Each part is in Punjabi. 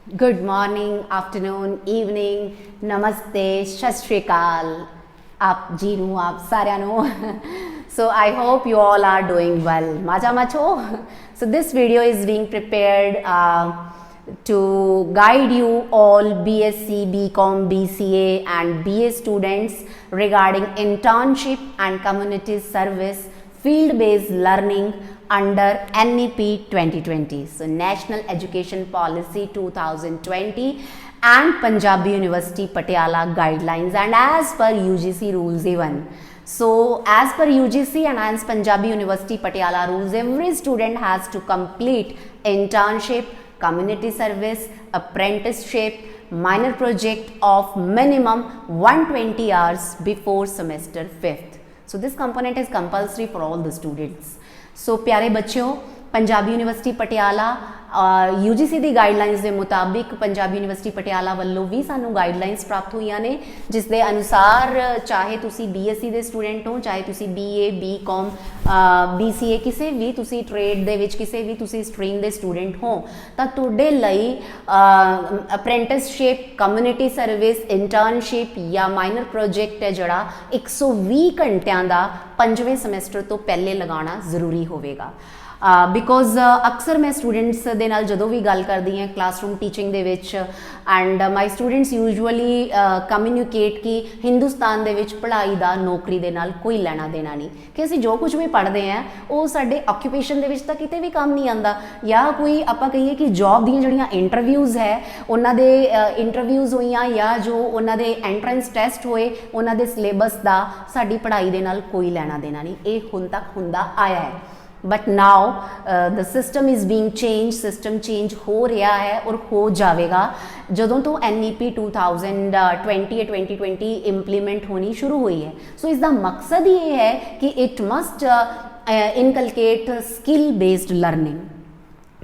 Good morning, afternoon, evening, namaste, shat shri akal. आप जी नू आप साਰਿਆਂ ਨੂੰ so I hope you all are doing well maja macho so this video is being prepared to guide you all BSc BCom BCA and BA students regarding internship and community service field based learning under NEP 2020 so National Education Policy 2020 and Punjabi University Patiala guidelines and as per UGC rules even. So as per UGC and as Punjabi University Patiala rules, every student has to complete internship, community service, apprenticeship, minor project of minimum 120 hours before semester 5th. So this component is compulsory for all the students. So प्यारे बच्चों, पंजाबी यूनिवर्सिटी पटियाला UGC ਦੀ ਗਾਈਡਲਾਈਨਸ ਦੇ ਮੁਤਾਬਿਕ ਪੰਜਾਬੀ ਯੂਨੀਵਰਸਿਟੀ ਪਟਿਆਲਾ ਵੱਲੋਂ ਵੀ ਸਾਨੂੰ ਗਾਈਡਲਾਈਨਸ ਪ੍ਰਾਪਤ ਹੋਈਆਂ ਨੇ ਜਿਸ ਦੇ ਅਨੁਸਾਰ ਚਾਹੇ ਤੁਸੀਂ BSc ਦੇ ਸਟੂਡੈਂਟ ਹੋ ਚਾਹੇ ਤੁਸੀਂ BA BCom BCA ਕਿਸੇ ਵੀ ਤੁਸੀਂ ਟ੍ਰੇਡ ਦੇ ਵਿੱਚ ਕਿਸੇ ਵੀ ਤੁਸੀਂ ਸਟਰੀਮ ਦੇ ਸਟੂਡੈਂਟ ਹੋ ਤਾਂ ਤੁਹਾਡੇ ਲਈ ਅਪ੍ਰੈਂਟਿਸਸ਼ਿਪ ਕਮਿਊਨਿਟੀ ਸਰਵਿਸ ਇੰਟਰਨਸ਼ਿਪ ਜਾਂ ਮਾਈਨਰ ਪ੍ਰੋਜੈਕਟ ਹੈ ਜਿਹੜਾ 120 ਘੰਟਿਆਂ ਦਾ 5ਵੇਂ ਸਮੈਸਟਰ ਤੋਂ ਪਹਿਲੇ ਲਗਾਉਣਾ ਜ਼ਰੂਰੀ ਹੋਵੇਗਾ ਬਿਕੋਜ਼ ਅਕਸਰ ਮੈਂ ਸਟੂਡੈਂਟਸ ਦੇ ਨਾਲ ਜਦੋਂ ਵੀ ਗੱਲ ਕਰਦੀ ਹਾਂ ਕਲਾਸਰੂਮ ਟੀਚਿੰਗ ਦੇ ਵਿੱਚ and my students usually communicate ਕਿ ਹਿੰਦੁਸਤਾਨ ਦੇ ਵਿੱਚ ਪੜ੍ਹਾਈ ਦਾ ਨੌਕਰੀ ਦੇ ਨਾਲ ਕੋਈ ਲੈਣਾ ਦੇਣਾ ਨਹੀਂ ਕਿ ਅਸੀਂ ਜੋ ਕੁਝ ਵੀ ਪੜ੍ਹਦੇ ਹਾਂ ਉਹ ਸਾਡੇ ਆਕਿਊਪੇਸ਼ਨ ਦੇ ਵਿੱਚ ਤਾਂ ਕਿਤੇ ਵੀ ਕੰਮ ਨਹੀਂ ਆਉਂਦਾ ਜਾਂ ਕੋਈ ਆਪਾਂ ਕਹੀਏ ਕਿ ਜੌਬ ਦੀਆਂ ਜਿਹੜੀਆਂ ਇੰਟਰਵਿਊਜ਼ ਹੈ ਉਹਨਾਂ ਦੇ ਇੰਟਰਵਿਊਜ਼ ਹੋਈਆਂ ਜਾਂ ਜੋ ਉਹਨਾਂ ਦੇ ਐਂਟਰੈਂਸ ਟੈਸਟ ਹੋਏ ਉਹਨਾਂ ਦੇ ਸਿਲੇਬਸ ਦਾ ਸਾਡੀ ਪੜ੍ਹਾਈ ਦੇ ਨਾਲ ਕੋਈ ਲੈਣਾ ਦੇਣਾ ਨਹੀਂ ਇਹ ਹੁਣ ਤੱਕ ਹੁੰਦਾ ਆਇਆ ਹੈ but now the system is being change system change हो रहा है और हो जाएगा ਜਦੋਂ ਤੋਂ NEP 2020 या 2020 इंप्लीमेंट होनी शुरू हुई है सो इसका मकसद ये है कि it must inculcate skill based learning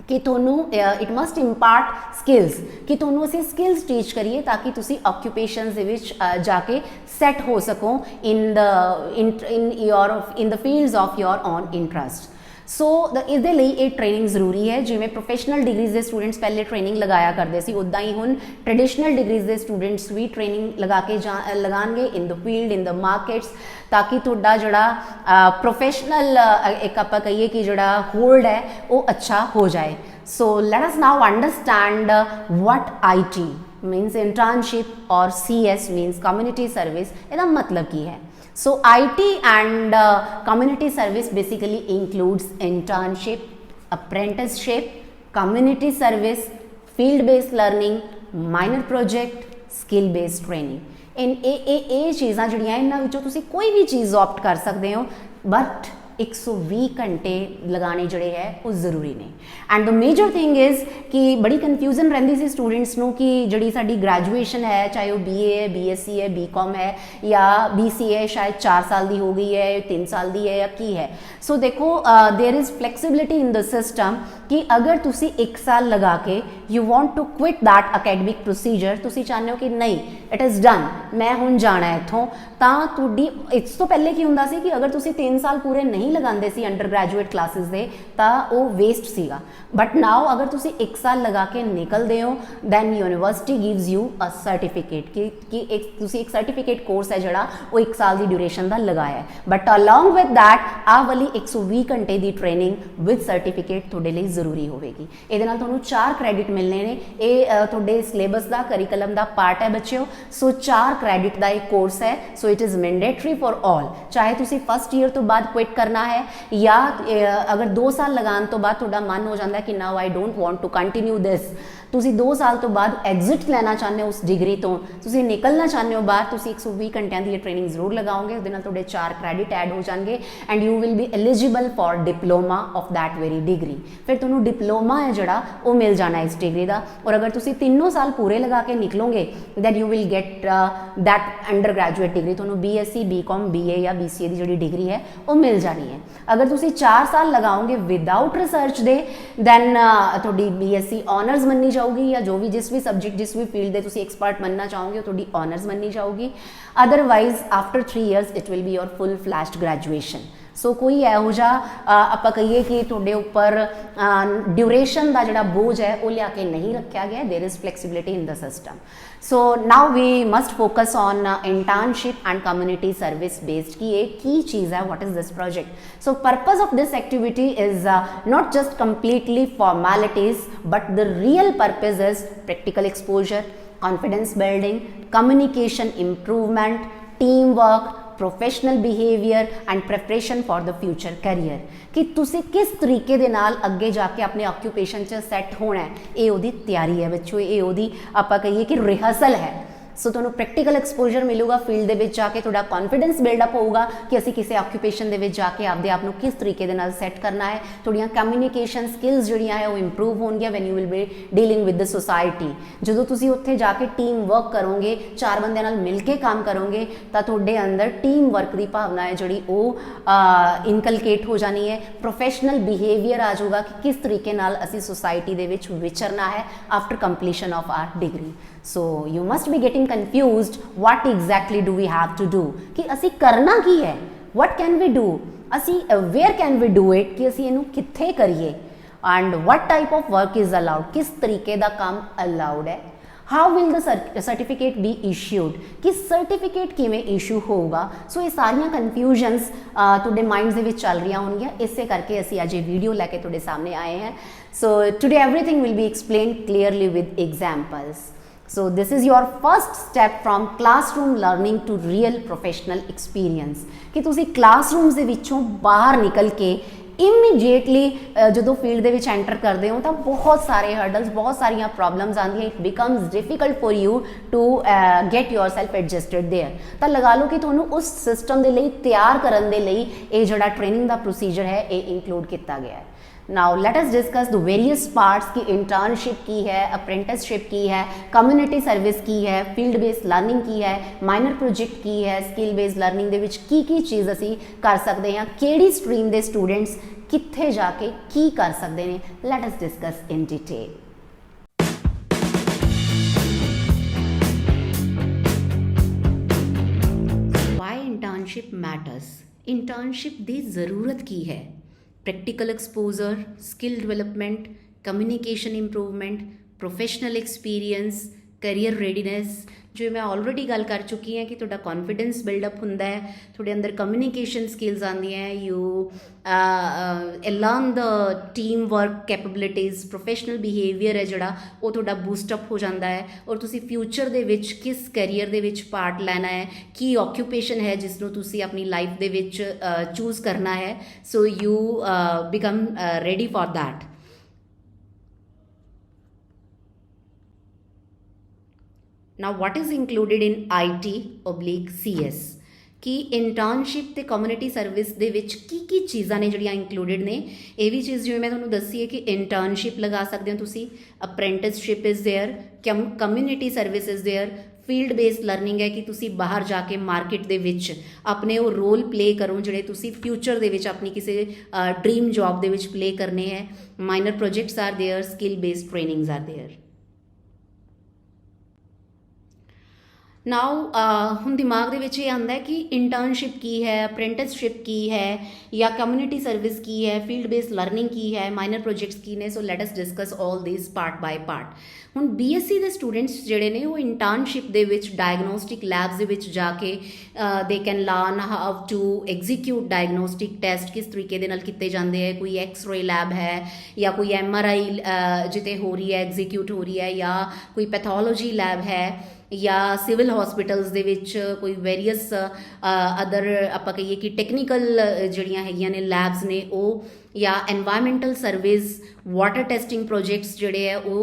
कि ਤੁਹਾਨੂੰ ਇਟ ਮਸਟ ਇੰਪਾਰਟ ਸਕਿੱਲਸ ਕਿ ਤੁਹਾਨੂੰ ਅਸੀਂ ਸਕਿੱਲਸ ਟੀਚ ਕਰੀਏ ਤਾਂ ਕਿ ਤੁਸੀਂ ਆਕਿਊਪੇਸ਼ਨਸ ਦੇ ਵਿੱਚ ਜਾ ਕੇ ਸੈੱਟ ਹੋ ਸਕੋ in the fields of your own interest so ਇਹਦੇ ਲਈ ਇਹ ਟ੍ਰੇਨਿੰਗ ਜ਼ਰੂਰੀ ਹੈ ਜਿਵੇਂ ਪ੍ਰੋਫੈਸ਼ਨਲ ਡਿਗਰੀਜ਼ ਦੇ ਸਟੂਡੈਂਟਸ ਪਹਿਲੇ ਟ੍ਰੇਨਿੰਗ ਲਗਾਇਆ ਕਰਦੇ ਸੀ ਉੱਦਾਂ ਹੀ ਹੁਣ ਟ੍ਰੈਡੀਸ਼ਨਲ ਡਿਗਰੀਜ਼ ਦੇ ਸਟੂਡੈਂਟਸ ਵੀ ਟ੍ਰੇਨਿੰਗ ਲਗਾ ਕੇ ਲਗਾਉਣਗੇ ਇਨ ਦ ਫੀਲਡ ਇਨ ਦ ਮਾਰਕੀਟਸ ਤਾਂ ਕਿ ਤੁਹਾਡਾ ਜਿਹੜਾ ਪ੍ਰੋਫੈਸ਼ਨਲ ਇੱਕ ਆਪਾਂ ਕਹੀਏ ਕਿ ਜਿਹੜਾ ਹੋਲਡ ਹੈ ਉਹ ਅੱਛਾ ਹੋ ਜਾਏ ਸੋ let us now understand what IT means internship or CS means community service ਇਹਦਾ ਮਤਲਬ ਕੀ ਹੈ So IT and community service basically includes internship, apprenticeship, community service, field-based learning, minor project, skill-based training. ਇਹ ਚੀਜ਼ਾਂ ਜਿਹੜੀਆਂ ਇਹਨਾਂ ਵਿੱਚੋਂ ਤੁਸੀਂ ਕੋਈ ਵੀ ਚੀਜ਼ ਆਪਟ ਕਰ ਸਕਦੇ ਹੋ ਬਟ 120 ਘੰਟੇ ਲਗਾਉਣੇ ਜਿਹੜੇ ਹੈ ਉਹ ਜ਼ਰੂਰੀ ਨੇ and the major thing is ਕਿ ਬੜੀ ਕਨਫਿਊਜ਼ਨ ਰਹਿੰਦੀ ਸੀ ਸਟੂਡੈਂਟਸ ਨੂੰ ਕਿ ਜਿਹੜੀ ਸਾਡੀ ਗ੍ਰੈਜੂਏਸ਼ਨ ਹੈ ਚਾਹੇ ਉਹ BA ਹੈ BSc ਹੈ BCom ਹੈ ਜਾਂ BCA ਹੈ ਸ਼ਾਇਦ 4 ਸਾਲ ਦੀ ਹੋ ਗਈ ਹੈ 3 ਸਾਲ ਦੀ ਹੈ ਜਾਂ ਕੀ ਹੈ ਸੋ ਦੇਖੋ there is flexibility in the system कि अगर ਤੁਸੀਂ 1 ਸਾਲ ਲਗਾ ਕੇ you want to quit that academic procedure ਤੁਸੀਂ ਚਾਹੁੰਦੇ ਹੋ ਕਿ ਨਹੀਂ ਇਟ ਇਜ਼ ਡਨ ਮੈਂ ਹੁਣ ਜਾਣਾ ਇੱਥੋਂ ਤਾਂ ਤੁਹਾਡੀ ਇਸ ਤੋਂ ਪਹਿਲੇ ਕੀ ਹੁੰਦਾ ਸੀ ਕਿ ਅਗਰ ਤੁਸੀਂ 3 ਸਾਲ ਪੂਰੇ ਨਹੀਂ ਲਗਾਉਂਦੇ ਸੀ ਅੰਡਰ ਗ੍ਰੈਜੂਏਟ ਕਲਾਸਿਸ ਦੇ ਤਾਂ ਉਹ ਵੇਸਟ ਸੀਗਾ ਬਟ ਨਾਓ ਅਗਰ ਤੁਸੀਂ 1 ਸਾਲ ਲਗਾ ਕੇ ਨਿਕਲਦੇ ਹੋ then university gives you a certificate ਕਿ ਤੁਸੀਂ ਇੱਕ ਸਰਟੀਫਿਕੇਟ ਕੋਰਸ ਹੈ ਜਿਹੜਾ ਉਹ 1 ਸਾਲ ਦੀ ਡਿਊਰੇਸ਼ਨ ਦਾ ਲਗਾਇਆ ਹੈ ਬਟ ਅਲੋਂਗ ਵਿਦ दैट ਆਹ ਵਾਲੀ 120 ਘੰਟੇ ਦੀ ਟ੍ਰੇਨਿੰਗ ਵਿਦ ਸਰਟੀਫਿਕੇਟ ਤੁਹਾਡੇ ਲਈ ਜ਼ਰੂਰੀ ਹੋਵੇਗੀ ਇਹਦੇ ਨਾਲ ਤੁਹਾਨੂੰ 4 ਕ੍ਰੈਡਿਟ ਮਿਲਣੇ ਨੇ ਇਹ ਤੁਹਾਡੇ ਸਿਲੇਬਸ ਦਾ ਕਰਿਕੂਲਮ ਦਾ ਪਾਰਟ ਹੈ ਬੱਚਿਓ ਸੋ 4 ਕ੍ਰੈਡਿਟ ਦਾ ਇਹ ਕੋਰਸ ਹੈ so it is mandatory for all ਚਾਹੇ ਤੁਸੀਂ ਫਸਟ ਈਅਰ ਤੋਂ ਬਾਅਦ ਕੁਇਟ ਕਰਨਾ ਹੈ ਜਾਂ ਅਗਰ 2 ਸਾਲ ਲਗਾਉਣ ਤੋਂ ਬਾਅਦ ਤੁਹਾਡਾ ਮਨ ਹੋ ਜਾਂਦਾ ਕਿ now I don't want to continue this ਤੁਸੀਂ 2 ਸਾਲ ਤੋਂ ਬਾਅਦ ਐਗਜ਼ਿਟ ਲੈਣਾ ਚਾਹੁੰਦੇ ਹੋ ਉਸ ਡਿਗਰੀ ਤੋਂ ਤੁਸੀਂ ਨਿਕਲਣਾ ਚਾਹੁੰਦੇ ਹੋ ਬਾਹਰ ਤੁਸੀਂ 120 ਘੰਟਿਆਂ ਦੀ ਇਹ ਟ੍ਰੇਨਿੰਗ ਜ਼ਰੂਰ ਲਗਾਓਗੇ ਉਹਦੇ ਨਾਲ ਤੁਹਾਡੇ 4 ਕ੍ਰੈਡਿਟ ਐਡ ਹੋ ਜਾਣਗੇ and you will B eligible for diploma of that very degree फिर ਤੁਹਾਨੂੰ ਡਿਪਲੋਮਾ ਹੈ ਜਿਹੜਾ ਉਹ ਮਿਲ ਜਾਣਾ ਇਸ ਡਿਗਰੀ ਦਾ ਔਰ ਅਗਰ ਤੁਸੀਂ 3 ਸਾਲ ਪੂਰੇ ਲਗਾ ਕੇ ਨਿਕਲੋਗੇ then you will get that undergraduate degree ਤੁਹਾਨੂੰ BSc BCom BA ਜਾਂ BCA ਦੀ ਜਿਹੜੀ ਡਿਗਰੀ ਹੈ ਉਹ ਮਿਲ ਜਾਣੀ ਹੈ ਅਗਰ ਤੁਸੀਂ 4 ਸਾਲ ਲਗਾਓਗੇ ਵਿਦਆਊਟ ਰਿਸਰਚ ਦੇ ਦੈਨ ਤੁਹਾਡੀ BSc ਆਨਰਸ ਮੰਨੀ ਜਾਊਗੀ ਜਾਂ ਜੋ ਵੀ ਜਿਸ ਵੀ ਸਬਜੈਕਟ ਜਿਸ ਵੀ ਫੀਲਡ ਦੇ ਤੁਸੀਂ ਐਕਸਪਰਟ ਬਣਨਾ ਚਾਹੋਗੇ ਉਹ ਤੁਹਾਡੀ ਆਨਰਸ ਮੰਨੀ ਜਾਊਗੀ otherwise after 3 years it will be your full fledged graduation सो कोई इहो जिहा आपां कहिए कि तुहाडे उपर ड्यूरेशन का जिहड़ा बोझ है वो लिया के नहीं रखा गया. There is flexibility in the system. So now we must focus on internship and community service based की एक की चीज़ है. What is this project? So purpose of this activity is not just completely formalities, but the real purpose is practical exposure, confidence building, communication improvement, teamwork, professional behaviour and preparation for the future career. कि तुसी किस तरीके दे नाल अगे जाके अपने ऑक्यूपेशन च सैट होना है, ये ओदी तैयारी है बच्चों, ये ओदी आपां कहिए कि रिहर्सल है. सो तुहानूं प्रैक्टिकल एक्सपोजर मिलूगा फील्ड दे विच जाके, तुहाडा कॉन्फिडेंस बिल्डअप होगा कि असीं किसी ऑक्यूपेशन दे विच जाके आपदे आप नूं किस तरीके दे नाल सैट करना है. तुहाडीआं कम्यूनीकेशन स्किल्स जिहड़ियां है वो इंप्रूव होणगीआं when you will be dealing with the society. जदों तुसीं उत्थे जाके टीम वर्क करोगे, चार बंदे नाल मिल के काम करोगे, तां तुहाडे अंदर टीम वर्क दी भावना है जिहड़ी वो इनकलकेट हो जानी है. प्रोफेशनल बिहेवियर आ जाऊगा कि किस तरीके नाल असीं सोसाइटी दे विच विचरना है after completion of our degree. So you must be getting confused what exactly do we have to do, कि असी करना की है, व्हाट कैन वी डू, असी where can we do it, कि असी इनू कित्थे करिए, and what type of work is allowed, किस तरीके दा काम अलाउड है. How will the certificate be issued, कि सर्टिफिकेट किवें इशू होगा. सो ये सारियां कन्फ्यूजनस तुहाडे माइंड्स दे विच चल रही होणगीआं. इसे करके असी अज ये वीडियो लैके तुहाडे सामने आए हैं. So today everything will be explained clearly with examples. So this is your first step from classroom learning to real professional experience, कि तुसी classrooms ਦੇ ਵਿੱਚੋਂ ਬਾਹਰ ਨਿਕਲ ਕੇ ਇਮੀਡੀਏਟਲੀ ਜਦੋਂ ਫੀਲਡ ਦੇ ਵਿੱਚ ਐਂਟਰ ਕਰਦੇ ਹੋ ਤਾਂ ਬਹੁਤ ਸਾਰੇ ਹਰਡਲਸ, ਬਹੁਤ ਸਾਰੀਆਂ ਪ੍ਰੋਬਲਮਸ ਆਉਂਦੀਆਂ. It becomes difficult for you to get yourself adjusted there. ਤਾਂ ਲਗਾ ਲਓ ਕਿ ਤੁਹਾਨੂੰ ਉਸ ਸਿਸਟਮ ਦੇ ਲਈ ਤਿਆਰ ਕਰਨ ਦੇ ਲਈ ਇਹ ਜਿਹੜਾ ਟ੍ਰੇਨਿੰਗ ਦਾ ਪ੍ਰੋਸੀਜਰ ਹੈ ਇਹ ਇਨਕਲੂਡ ਕੀਤਾ ਗਿਆ ਹੈ. Now let us discuss the various parts की इंटर्नशिप की है, अप्रेंटिसशिप की है, कम्युनिटी सर्विस की है, फील्ड बेस्ड लर्निंग की है, माइनर प्रोजेक्ट की है, स्किल बेस्ड लर्निंग दे विच की चीज़ असी कर सकते हैं, केड़ी स्ट्रीम दे स्टूडेंट्स कित्थे जाके की कर सकते हैं. Let us discuss in detail. Why internship matters? Internship दी ज़रूरत की है. Practical exposure, skill development, communication improvement, professional experience, career readiness. जो मैं ऑलरेडी गल कर चुकी हैं कि तुहाडा कॉन्फिडेंस बिल्डअप हुंदा है, तुहाडे अंदर कम्युनिकेशन स्किल्स आंदी हैं, you learn the team work capabilities, professional behaviour है जिहड़ा वो तुहाडा बूस्टअप हो जाता है. और तुसी फ्यूचर दे विच किस करियर दे विच पार्ट लैना है, की ऑक्यूपेशन है जिसनूं तुसी अपनी लाइफ दे विच चूज़ करना है. So you become ready for that. Now what is included in IT/CS, कि इंटर्नशिप ते कम्युनिटी सर्विस दे विच की चीज़ां ने जिहड़ियां इंक्लूडिड ने. ये भी चीज़ जिवें मैं तुहानूं दस्सी है कि इंटर्नशिप लगा सकते हो तुसी, apprenticeship is there, community service is there, field based learning है कि तुसी बाहर जाके मार्केट दे विच अपने वो रोल प्ले करो जिहड़े तुसी फ्यूचर दे विच अपनी किसी ड्रीम जॉब दे विच प्ले करने हैं. Minor projects are there, skill based trainings are there. Now हुण दिमाग दे विच ये आंदा है कि इंटर्नशिप की है, अप्रेंटिसशिप की है, या कम्युनिटी सर्विस की है, फील्ड बेस्ड लर्निंग की है, माइनर प्रोजेक्ट्स की ने. So let us discuss all these part by part. हुण BSc दे स्टूडेंट्स जिहड़े ने वो इंटर्नशिप दे विच डायग्नोस्टिक लैब्स दे विच जाके they can learn how to execute diagnostic test, किस तरीके दे नाल कीते जांदे है. कोई एक्सरे लैब है या कोई MRI जिते हो रही है, एग्जीक्यूट हो रही है, या कोई पैथोलॉजी लैब है, या सिविल हॉस्पिटल्स दे विच कोई वेरीअस अदर आपां कहिए कि टैक्नीकल जिहड़ियां हैगियां ने लैब्स ने वो, या environmental service, water testing projects जिहड़े है वो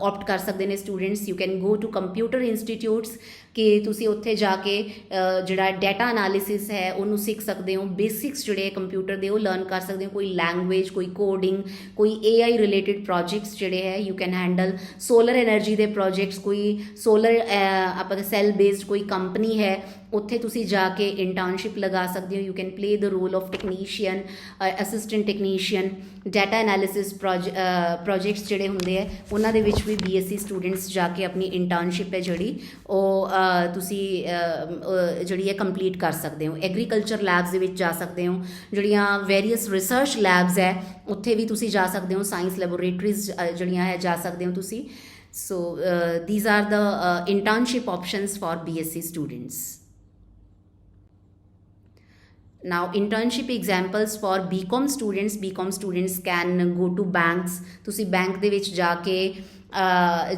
ऑप्ट कर सकते हैं students. You can go to computer institutes कि तुसी उत्थे जाके जिहड़ा डाटा एनालिसिस है उन्होंने सीख सकते हो. बेसिक्स जिहड़े कंप्यूटर दे वो लर्न कर सकते हो. कोई लैंग्वेज, कोई कोडिंग, कोई AI रिलेटेड प्रोजेक्ट्स जिहड़े है you can handle. Solar energy दे प्रोजेक्ट्स, कोई सोलर आपां सैल बेस्ड कोई कंपनी है उत्थे तुसी जाके इंटर्नशिप लगा सकते हो. You can play the role of technician, assistant technician. Data analysis projects जिहड़े हुंदे है उन्हां दे विच भी BSc स्टूडेंट्स जाके अपनी इंटर्नशिप है जिहड़ी वो ਤੁਸੀਂ ਜਿਹੜੀ ਹੈ ਕੰਪਲੀਟ ਕਰ ਸਕਦੇ ਹੋ। ਐਗਰੀਕਲਚਰ ਲੈਬਸ ਦੇ ਵਿੱਚ ਜਾ ਸਕਦੇ ਹੋ, ਜਿਹੜੀਆਂ ਵੇਰੀਅਸ ਰਿਸਰਚ ਲੈਬਸ ਹੈ ਉੱਥੇ ਵੀ ਤੁਸੀਂ ਜਾ ਸਕਦੇ ਹੋ, ਸਾਇੰਸ ਲੈਬੋਰੇਟਰੀਜ਼ ਜਿਹੜੀਆਂ ਹੈ ਜਾ ਸਕਦੇ ਹੋ ਤੁਸੀਂ। ਸੋ these are the internship options for BSc students. Now internship examples for BCom students, BCom students can go to banks, ਤੁਸੀਂ ਬੈਂਕ ਦੇ ਵਿੱਚ ਜਾ ਕੇ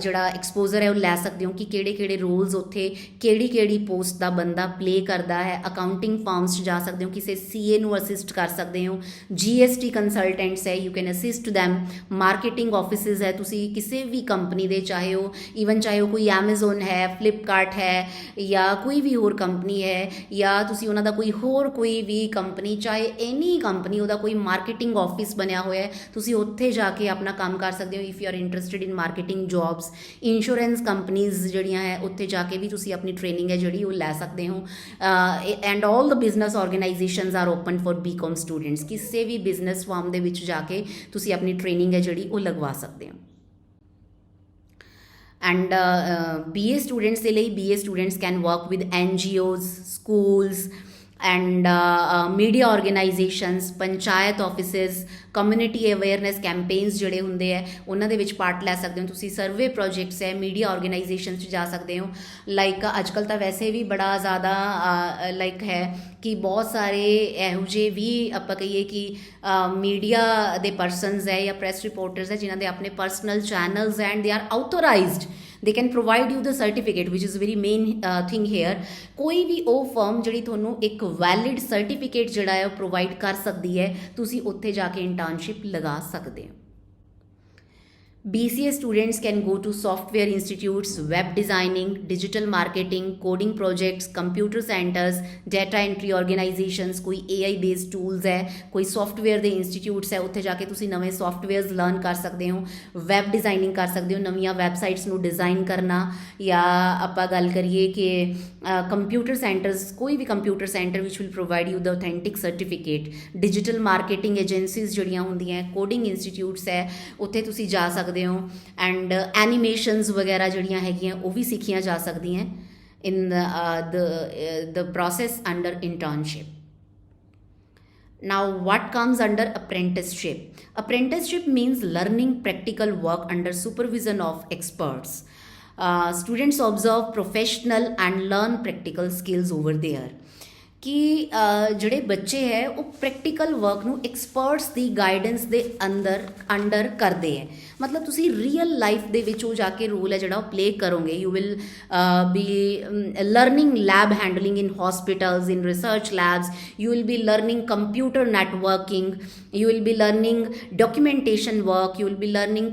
ਜਿਹੜਾ ਐਕਸਪੋਜ਼ਰ ਹੈ ਉਹ ਲੈ ਸਕਦੇ ਹੋ ਕਿ ਕਿਹੜੇ ਕਿਹੜੇ ਰੋਲਸ ਉੱਥੇ ਕਿਹੜੀ ਕਿਹੜੀ ਪੋਸਟ ਦਾ ਬੰਦਾ ਪਲੇ ਕਰਦਾ ਹੈ। ਅਕਾਊਂਟਿੰਗ ਫਰਮਸ 'ਚ ਜਾ ਸਕਦੇ ਹੋ, ਕਿਸੇ CA ਨੂੰ ਅਸਿਸਟ ਕਰ ਸਕਦੇ ਹੋ। GST ਕੰਸਲਟੈਂਟਸ ਹੈ, you can assist them. Marketing offices ਹੈ, ਤੁਸੀਂ ਕਿਸੇ ਵੀ ਕੰਪਨੀ ਦੇ ਚਾਹੇ ਉਹ ਈਵਨ ਚਾਹੇ ਉਹ ਕੋਈ ਐਮਾਜ਼ੋਨ ਹੈ, ਫਲਿੱਪਕਾਰਟ ਹੈ ਜਾਂ ਕੋਈ ਵੀ ਹੋਰ ਕੰਪਨੀ ਹੈ, ਜਾਂ ਤੁਸੀਂ ਉਹਨਾਂ ਦਾ ਕੋਈ ਹੋਰ ਕੋਈ ਵੀ ਕੰਪਨੀ ਚਾਹੇ ਐਨੀ ਕੰਪਨੀ ਉਹਦਾ ਕੋਈ ਮਾਰਕੀਟਿੰਗ ਆਫਿਸ ਬਣਿਆ ਹੋਇਆ ਹੈ, ਤੁਸੀਂ ਉੱਥੇ ਜਾ ਕੇ ਆਪਣਾ ਕੰਮ ਕਰ ਸਕਦੇ ਹੋ। If you are interested in marketing jobs, insurance companies ਜਿਹੜੀਆਂ ਹੈ ਉੱਥੇ ਜਾ ਕੇ ਵੀ ਤੁਸੀਂ ਆਪਣੀ ਟ੍ਰੇਨਿੰਗ ਹੈ ਜਿਹੜੀ ਉਹ ਲੈ ਸਕਦੇ ਹੋ। And all the business organisations R open for BCom students. ਕਿਸੇ ਵੀ ਬਿਜ਼ਨਸ ਫਰਮ ਦੇ ਵਿੱਚ ਜਾ ਕੇ ਤੁਸੀਂ ਆਪਣੀ ਟ੍ਰੇਨਿੰਗ ਹੈ ਜਿਹੜੀ ਉਹ ਲਗਵਾ ਸਕਦੇ ਹੋ। ਐਂਡ BA ਸਟੂਡੈਂਟਸ ਦੇ ਲਈ BA students can work with NGOs, schools and media organisations, panchayat offices, community awareness campaigns ਜਿਹੜੇ ਹੁੰਦੇ ਹੈ ਉਹਨਾਂ ਦੇ ਵਿੱਚ ਪਾਰਟ ਲੈ ਸਕਦੇ ਹੋ ਤੁਸੀਂ। ਸਰਵੇ ਪ੍ਰੋਜੈਕਟਸ ਹੈ, ਮੀਡੀਆ ਆਰਗੇਨਾਈਜੇਸ਼ਨ 'ਚ ਜਾ ਸਕਦੇ ਹੋ। ਲਾਈਕ ਅੱਜ ਕੱਲ੍ਹ ਤਾਂ ਵੈਸੇ ਵੀ ਬੜਾ ਜ਼ਿਆਦਾ ਲਾਈਕ ਹੈ ਕਿ ਬਹੁਤ ਸਾਰੇ ਇਹੋ ਜਿਹੇ ਵੀ ਆਪਾਂ ਕਹੀਏ ਕਿ ਮੀਡੀਆ ਦੇ ਪਰਸਨਸ ਹੈ ਜਾਂ ਪ੍ਰੈਸ ਰਿਪੋਰਟਰਸ ਹੈ ਜਿਨ੍ਹਾਂ ਦੇ ਆਪਣੇ personal channels and they are authorised, they can provide you the certificate which is very main thing here। ਕੋਈ ਵੀ ਉਹ ਫਰਮ ਜਿਹੜੀ ਤੁਹਾਨੂੰ ਇੱਕ ਵੈਲਿਡ ਸਰਟੀਫਿਕੇਟ ਜਿਹੜਾ ਹੈ ਉਹ ਪ੍ਰੋਵਾਈਡ ਕਰ ਸਕਦੀ ਹੈ, ਤੁਸੀਂ ਉੱਥੇ ਜਾ ਕੇ ਇੰਟਰਨਸ਼ਿਪ ਲਗਾ ਸਕਦੇ ਹੋ। BCA students can go to software institutes, web designing, digital marketing, coding projects, computer centers, data entry organizations, ਕੋਈ AI based tools ਹੈ, ਕੋਈ software ਦੇ institutes ਹੈ, ਉੱਥੇ ਜਾ ਕੇ ਤੁਸੀਂ ਨਵੇਂ softwares learn ਕਰ ਸਕਦੇ ਹੋ। web designing ਕਰ ਸਕਦੇ ਹੋ, ਨਵੀਆਂ ਵੈਬਸਾਈਟਸ ਨੂੰ ਡਿਜ਼ਾਈਨ ਕਰਨਾ। ਜਾਂ ਆਪਾਂ ਗੱਲ ਕਰੀਏ ਕਿ ਕੰਪਿਊਟਰ ਸੈਂਟਰਸ, ਕੋਈ ਵੀ ਕੰਪਿਊਟਰ ਸੈਂਟਰ ਵਿਚ will provide you the authentic certificate. Digital marketing agencies ਜਿਹੜੀਆਂ ਹੁੰਦੀਆਂ, ਕੋਡਿੰਗ ਇੰਸਟੀਟਿਊਟਸ ਹੈ, ਉੱਥੇ ਤੁਸੀਂ ਜਾ ਸਕਦੇ ਹੋ। ਐਂਡ ਐਨੀਮੇਸ਼ਨਸ ਵਗੈਰਾ ਜਿਹੜੀਆਂ ਹੈਗੀਆਂ ਉਹ ਵੀ ਸਿੱਖੀਆਂ ਜਾ ਸਕਦੀਆਂ ਇਨ the process under internship. Now what comes under apprenticeship? Apprenticeship means learning practical work under supervision of experts. Students observe professional and learn practical skills over there. ਕਿ ਜਿਹੜੇ ਬੱਚੇ ਹੈ ਉਹ ਪ੍ਰੈਕਟੀਕਲ ਵਰਕ ਨੂੰ ਐਕਸਪਰਟਸ ਦੀ ਗਾਈਡੈਂਸ ਦੇ ਅੰਡਰ ਕਰਦੇ ਹੈ। ਮਤਲਬ ਤੁਸੀਂ ਰੀਅਲ ਲਾਈਫ ਦੇ ਵਿੱਚ ਉਹ ਜਾ ਕੇ ਰੋਲ ਹੈ ਜਿਹੜਾ ਉਹ ਪਲੇ ਕਰੋਗੇ। You will be learning lab handling in hospitals, in research labs. You will be learning computer networking, you will be learning documentation work, you will be learning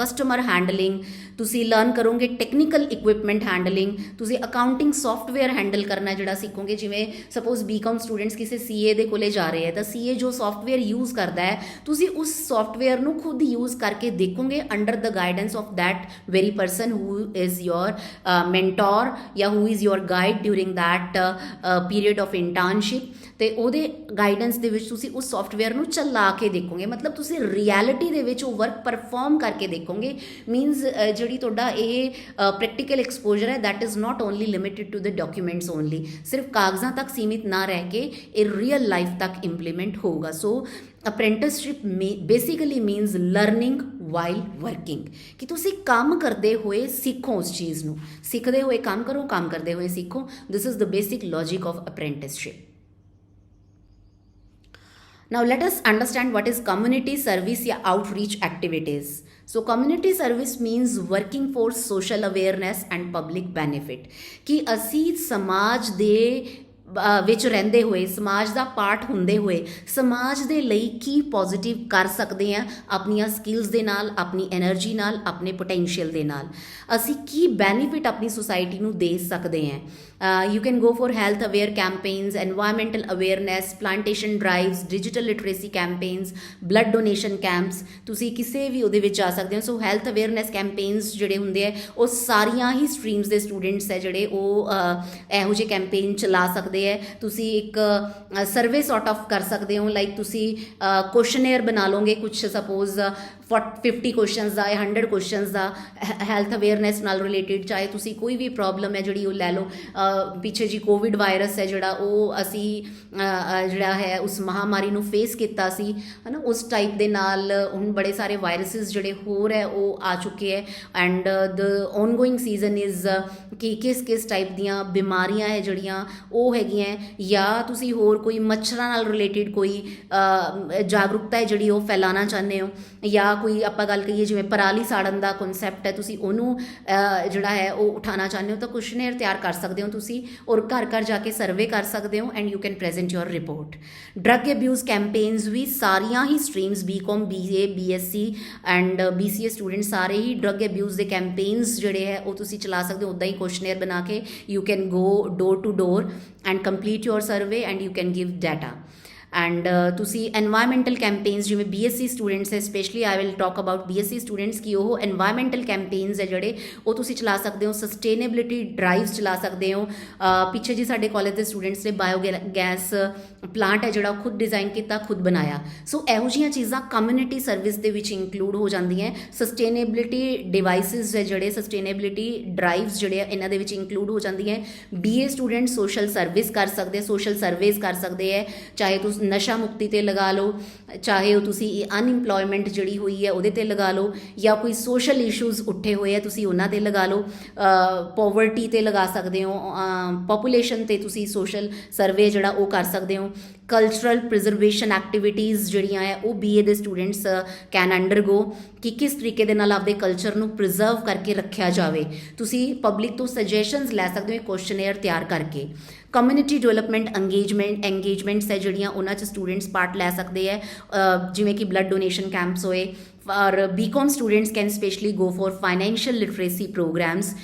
customer handling, ਤੁਸੀਂ ਲਰਨ ਕਰੋਗੇ ਟੈਕਨੀਕਲ ਇਕਵਿਪਮੈਂਟ ਹੈਂਡਲਿੰਗ, ਤੁਸੀਂ ਅਕਾਊਂਟਿੰਗ ਸੌਫਟਵੇਅਰ ਹੈਂਡਲ ਕਰਨਾ ਜਿਹੜਾ ਸਿੱਖੋਗੇ। ਜਿਵੇਂ ਸਪੋਜ਼ BCom ਸਟੂਡੈਂਟਸ ਕਿਸੇ CA ਦੇ ਕੋਲੇ ਜਾ ਰਹੇ ਹੈ ਤਾਂ CA ਜੋ ਸੌਫਟਵੇਅਰ ਯੂਜ਼ ਕਰਦਾ ਹੈ ਤੁਸੀਂ ਉਸ ਸੌਫਟਵੇਅਰ ਨੂੰ ਖੁਦ ਯੂਜ਼ ਕਰਕੇ ਦੇਖੋਗੇ under the guidance of that very person who is your mentor ਜਾਂ who is your guide during that period of internship. ਅਤੇ ਉਹਦੇ ਗਾਈਡੈਂਸ ਦੇ ਵਿੱਚ ਤੁਸੀਂ ਉਸ ਸੌਫਟਵੇਅਰ ਨੂੰ ਚਲਾ ਕੇ ਦੇਖੋਗੇ। ਮਤਲਬ ਤੁਸੀਂ ਰਿਐਲਿਟੀ ਦੇ ਵਿੱਚ ਉਹ ਵਰਕ ਪਰਫੋਰਮ ਕਰਕੇ ਦੇਖੋਗੇ। ਮੀਨਸ ਜਿਹੜੀ ਤੁਹਾਡਾ ਇਹ ਪ੍ਰੈਕਟੀਕਲ ਐਕਸਪੋਜ਼ਰ ਹੈ that is not only limited to the documents only, ਸਿਰਫ ਕਾਗਜ਼ਾਂ ਤੱਕ ਸੀਮਿਤ ਨਾ ਰਹਿ ਕੇ ਇਹ ਰੀਅਲ ਲਾਈਫ ਤੱਕ ਇੰਪਲੀਮੈਂਟ ਹੋਊਗਾ। So apprenticeship basically means learning while working, ਕਿ ਤੁਸੀਂ ਕੰਮ ਕਰਦੇ ਹੋਏ ਸਿੱਖੋ ਉਸ ਚੀਜ਼ ਨੂੰ, ਸਿੱਖਦੇ ਹੋਏ ਕੰਮ ਕਰੋ, ਕੰਮ ਕਰਦੇ ਹੋਏ ਸਿੱਖੋ। This is the basic logic of apprenticeship. Now let us understand what is community service या outreach activities. So community service means working for social awareness and public benefit, कि ਅਸੀਂ ਸਮਾਜ ਦੇ ਵਿੱਚ ਰਹਿੰਦੇ ਹੋਏ, ਸਮਾਜ ਦਾ ਪਾਰਟ ਹੁੰਦੇ ਹੋਏ ਸਮਾਜ ਦੇ ਲਈ ਕੀ ਪੋਜ਼ੀਟਿਵ ਕਰ ਸਕਦੇ ਹਾਂ ਆਪਣੀਆਂ ਸਕਿੱਲਸ ਦੇ ਨਾਲ, ਆਪਣੀ ਐਨਰਜੀ ਨਾਲ, ਆਪਣੇ ਪੋਟੈਂਸ਼ੀਅਲ ਦੇ ਨਾਲ। ਅਸੀਂ ਕੀ ਬੈਨੀਫਿਟ ਆਪਣੀ ਸੁਸਾਇਟੀ ਨੂੰ ਦੇ ਸਕਦੇ ਹਾਂ। You can go for health aware campaigns, environmental awareness, plantation drives, digital literacy campaigns, blood donation camps, ਤੁਸੀਂ ਕਿਸੇ ਵੀ ਉਹਦੇ ਵਿੱਚ ਜਾ ਸਕਦੇ ਹੋ। ਸੋ ਹੈਲਥ ਅਵੇਅਰਨੈਸ ਕੈਂਪੇਨਸ ਜਿਹੜੇ ਹੁੰਦੇ ਹੈ ਉਹ ਸਾਰੀਆਂ ਹੀ ਸਟਰੀਮਸ ਦੇ ਸਟੂਡੈਂਟਸ ਹੈ ਜਿਹੜੇ ਉਹ ਇਹੋ ਜਿਹੇ ਕੈਂਪੇਨ ਚਲਾ ਸਕਦੇ ਹੈ। ਤੁਸੀਂ ਇੱਕ ਸਰਵੇ ਸੌਟ ਆਫ ਕਰ ਸਕਦੇ ਹੋ, ਲਾਈਕ ਤੁਸੀਂ ਕੁਐਸਚਨੇਅਰ ਬਣਾ ਲਓਗੇ ਕੁਛ, ਸਪੋਜ਼ 50 ਕੁਐਸਚਨਸ ਦਾ ਜਾਂ 100 ਕੁਐਸਚਨਸ ਦਾ ਹੈਲਥ ਅਵੇਅਰਨੈਸ ਨਾਲ ਰਿਲੇਟਿਡ, ਚਾਹੇ ਤੁਸੀਂ ਕੋਈ ਵੀ ਪ੍ਰੋਬਲਮ ਹੈ ਜਿਹੜੀ ਉਹ ਲੈ ਲਓ। ਪਿੱਛੇ ਜੀ ਕੋਵਿਡ ਵਾਇਰਸ ਹੈ ਜਿਹੜਾ ਉਹ ਅਸੀਂ ਜਿਹੜਾ ਹੈ ਉਸ ਮਹਾਮਾਰੀ ਨੂੰ ਫੇਸ ਕੀਤਾ ਸੀ, ਹੈ ਨਾ। ਉਸ ਟਾਈਪ ਦੇ ਨਾਲ ਹੁਣ ਬੜੇ ਸਾਰੇ ਵਾਇਰਸਿਸ ਜਿਹੜੇ ਹੋਰ ਹੈ ਉਹ ਆ ਚੁੱਕੇ ਹੈ। ਐਂਡ ਦ ਔਨਗੋਇੰਗ ਸੀਜ਼ਨ ਇਜ਼ ਕਿ ਕਿਸ ਟਾਈਪ ਦੀਆਂ ਬਿਮਾਰੀਆਂ ਹੈ ਜਿਹੜੀਆਂ ਉਹ ਹੈਗੀਆਂ, ਜਾਂ ਤੁਸੀਂ ਹੋਰ ਕੋਈ ਮੱਛਰਾਂ ਨਾਲ ਰਿਲੇਟਿਡ ਕੋਈ ਜਾਗਰੂਕਤਾ ਹੈ ਜਿਹੜੀ ਉਹ ਫੈਲਾਉਣਾ ਚਾਹੁੰਦੇ ਹੋ, ਜਾਂ ਕੋਈ ਆਪਾਂ ਗੱਲ ਕਹੀਏ ਜਿਵੇਂ ਪਰਾਲੀ ਸਾੜਨ ਦਾ ਕਨਸੈਪਟ ਹੈ, ਤੁਸੀਂ ਉਹਨੂੰ ਜਿਹੜਾ ਹੈ ਉਹ ਉਠਾਉਣਾ ਚਾਹੁੰਦੇ ਹੋ, ਤਾਂ ਕੁਐਸਚਨੇਅਰ ਤਿਆਰ ਕਰ ਸਕਦੇ ਹੋ ਤੁਸੀਂ, ਔਰ ਘਰ ਘਰ ਜਾ ਕੇ ਸਰਵੇ ਕਰ ਸਕਦੇ ਹੋ and you can present your report. Drug abuse campaigns ਵੀ ਸਾਰੀਆਂ ਹੀ streams BCom BA BSc and BCA student ਸਾਰੇ ਹੀ ਡਰੱਗ ਅਬਿਊਜ਼ ਦੇ ਕੈਂਪੇਨਸ ਜਿਹੜੇ ਹੈ ਉਹ ਤੁਸੀਂ ਚਲਾ ਸਕਦੇ ਹੋ। ਉੱਦਾਂ ਹੀ ਕੁਐਸਚਨੇਅਰ ਬਣਾ ਕੇ you can go door to door and complete your survey and you can give data. And ਤੁਸੀਂ ਐਨਵਾਇਰਮੈਂਟਲ ਕੈਂਪੇਨਸ ਜਿਵੇਂ BSc ਸਟੂਡੈਂਟਸ ਹੈ, specially I will talk about BSc students ਕਿ ਉਹ ਐਨਵਾਇਰਮੈਂਟਲ ਕੈਂਪੇਨਸ ਹੈ ਜਿਹੜੇ ਉਹ ਤੁਸੀਂ ਚਲਾ ਸਕਦੇ ਹੋ। ਸਸਟੇਨੇਬਿਲਿਟੀ ਡਰਾਈਵਸ ਚਲਾ ਸਕਦੇ ਹੋ। ਪਿੱਛੇ ਜੀ ਸਾਡੇ ਕਾਲਜ ਦੇ ਸਟੂਡੈਂਟਸ ਨੇ ਬਾਇਓਗੈਸ ਪਲਾਂਟ ਹੈ ਜਿਹੜਾ ਉਹ ਖੁਦ ਡਿਜ਼ਾਈਨ ਕੀਤਾ, ਖੁਦ ਬਣਾਇਆ। ਸੋ ਇਹੋ ਜਿਹੀਆਂ ਚੀਜ਼ਾਂ ਕਮਿਊਨਿਟੀ ਸਰਵਿਸ ਦੇ ਵਿੱਚ ਇੰਕਲੂਡ ਹੋ ਜਾਂਦੀਆਂ। ਸਸਟੇਨੇਬਿਲਿਟੀ ਡਿਵਾਈਸਿਸ ਹੈ ਜਿਹੜੇ, ਸਸਟੇਨੇਬਿਲਿਟੀ ਡਰਾਈਵਸ ਜਿਹੜੇ ਆ ਇਹਨਾਂ ਦੇ ਵਿੱਚ ਇੰਕਲੂਡ ਹੋ ਜਾਂਦੀਆਂ। BA ਸਟੂਡੈਂਟ ਸੋਸ਼ਲ ਸਰਵਿਸ ਕਰ ਸਕਦੇ, ਸੋਸ਼ਲ ਸਰਵੇਸ ਕਰ ਸਕਦੇ ਹੈ, ਚਾਹੇ ਤੁਸੀਂ ਨਸ਼ਾ ਮੁਕਤੀ 'ਤੇ ਲਗਾ ਲਓ, ਚਾਹੇ ਉਹ ਤੁਸੀਂ ਅਨਇੰਪਲੋਇਮੈਂਟ ਜਿਹੜੀ ਹੋਈ ਹੈ ਉਹਦੇ 'ਤੇ ਲਗਾ ਲਓ, ਜਾਂ ਕੋਈ ਸੋਸ਼ਲ ਇਸ਼ੂਜ਼ ਉੱਠੇ ਹੋਏ ਆ ਤੁਸੀਂ ਉਹਨਾਂ 'ਤੇ ਲਗਾ ਲਓ, ਪੋਵਰਟੀ 'ਤੇ ਲਗਾ ਸਕਦੇ ਹੋ, ਪੋਪੂਲੇਸ਼ਨ 'ਤੇ ਤੁਸੀਂ ਸੋਸ਼ਲ ਸਰਵੇ ਜਿਹੜਾ ਉਹ ਕਰ ਸਕਦੇ ਹੋ। ਕਲਚਰਲ ਪ੍ਰੀਜ਼ਰਵੇਸ਼ਨ ਐਕਟੀਵਿਟੀਜ਼ ਜਿਹੜੀਆਂ ਹੈ ਉਹ BA ਦੇ ਸਟੂਡੈਂਟਸ ਕੈਨ ਅੰਡਰਗੋ ਕਿ ਕਿਸ ਤਰੀਕੇ ਦੇ ਨਾਲ ਆਪਦੇ ਕਲਚਰ ਨੂੰ ਪ੍ਰੀਜ਼ਰਵ ਕਰਕੇ ਰੱਖਿਆ ਜਾਵੇ। ਤੁਸੀਂ ਪਬਲਿਕ ਤੋਂ ਸਜੈਸ਼ਨਸ ਲੈ ਸਕਦੇ ਹੋ ਕੁਐਸਚਨੇਅਰ ਤਿਆਰ ਕਰਕੇ। ਕਮਿਊਨਿਟੀ ਡਿਵੈਲਪਮੈਂਟ ਇੰਗੇਜਮੈਂਟਸ ਹੈ ਜਿਹੜੀਆਂ ਉਹਨਾਂ 'ਚ ਸਟੂਡੈਂਟਸ ਪਾਰਟ ਲੈ ਸਕਦੇ ਹੈ, ਜਿਵੇਂ ਕਿ ਬਲੱਡ ਡੋਨੇਸ਼ਨ ਕੈਂਪਸ ਹੋਏ। ਔਰ BCom students can specially go for financial literacy programmes.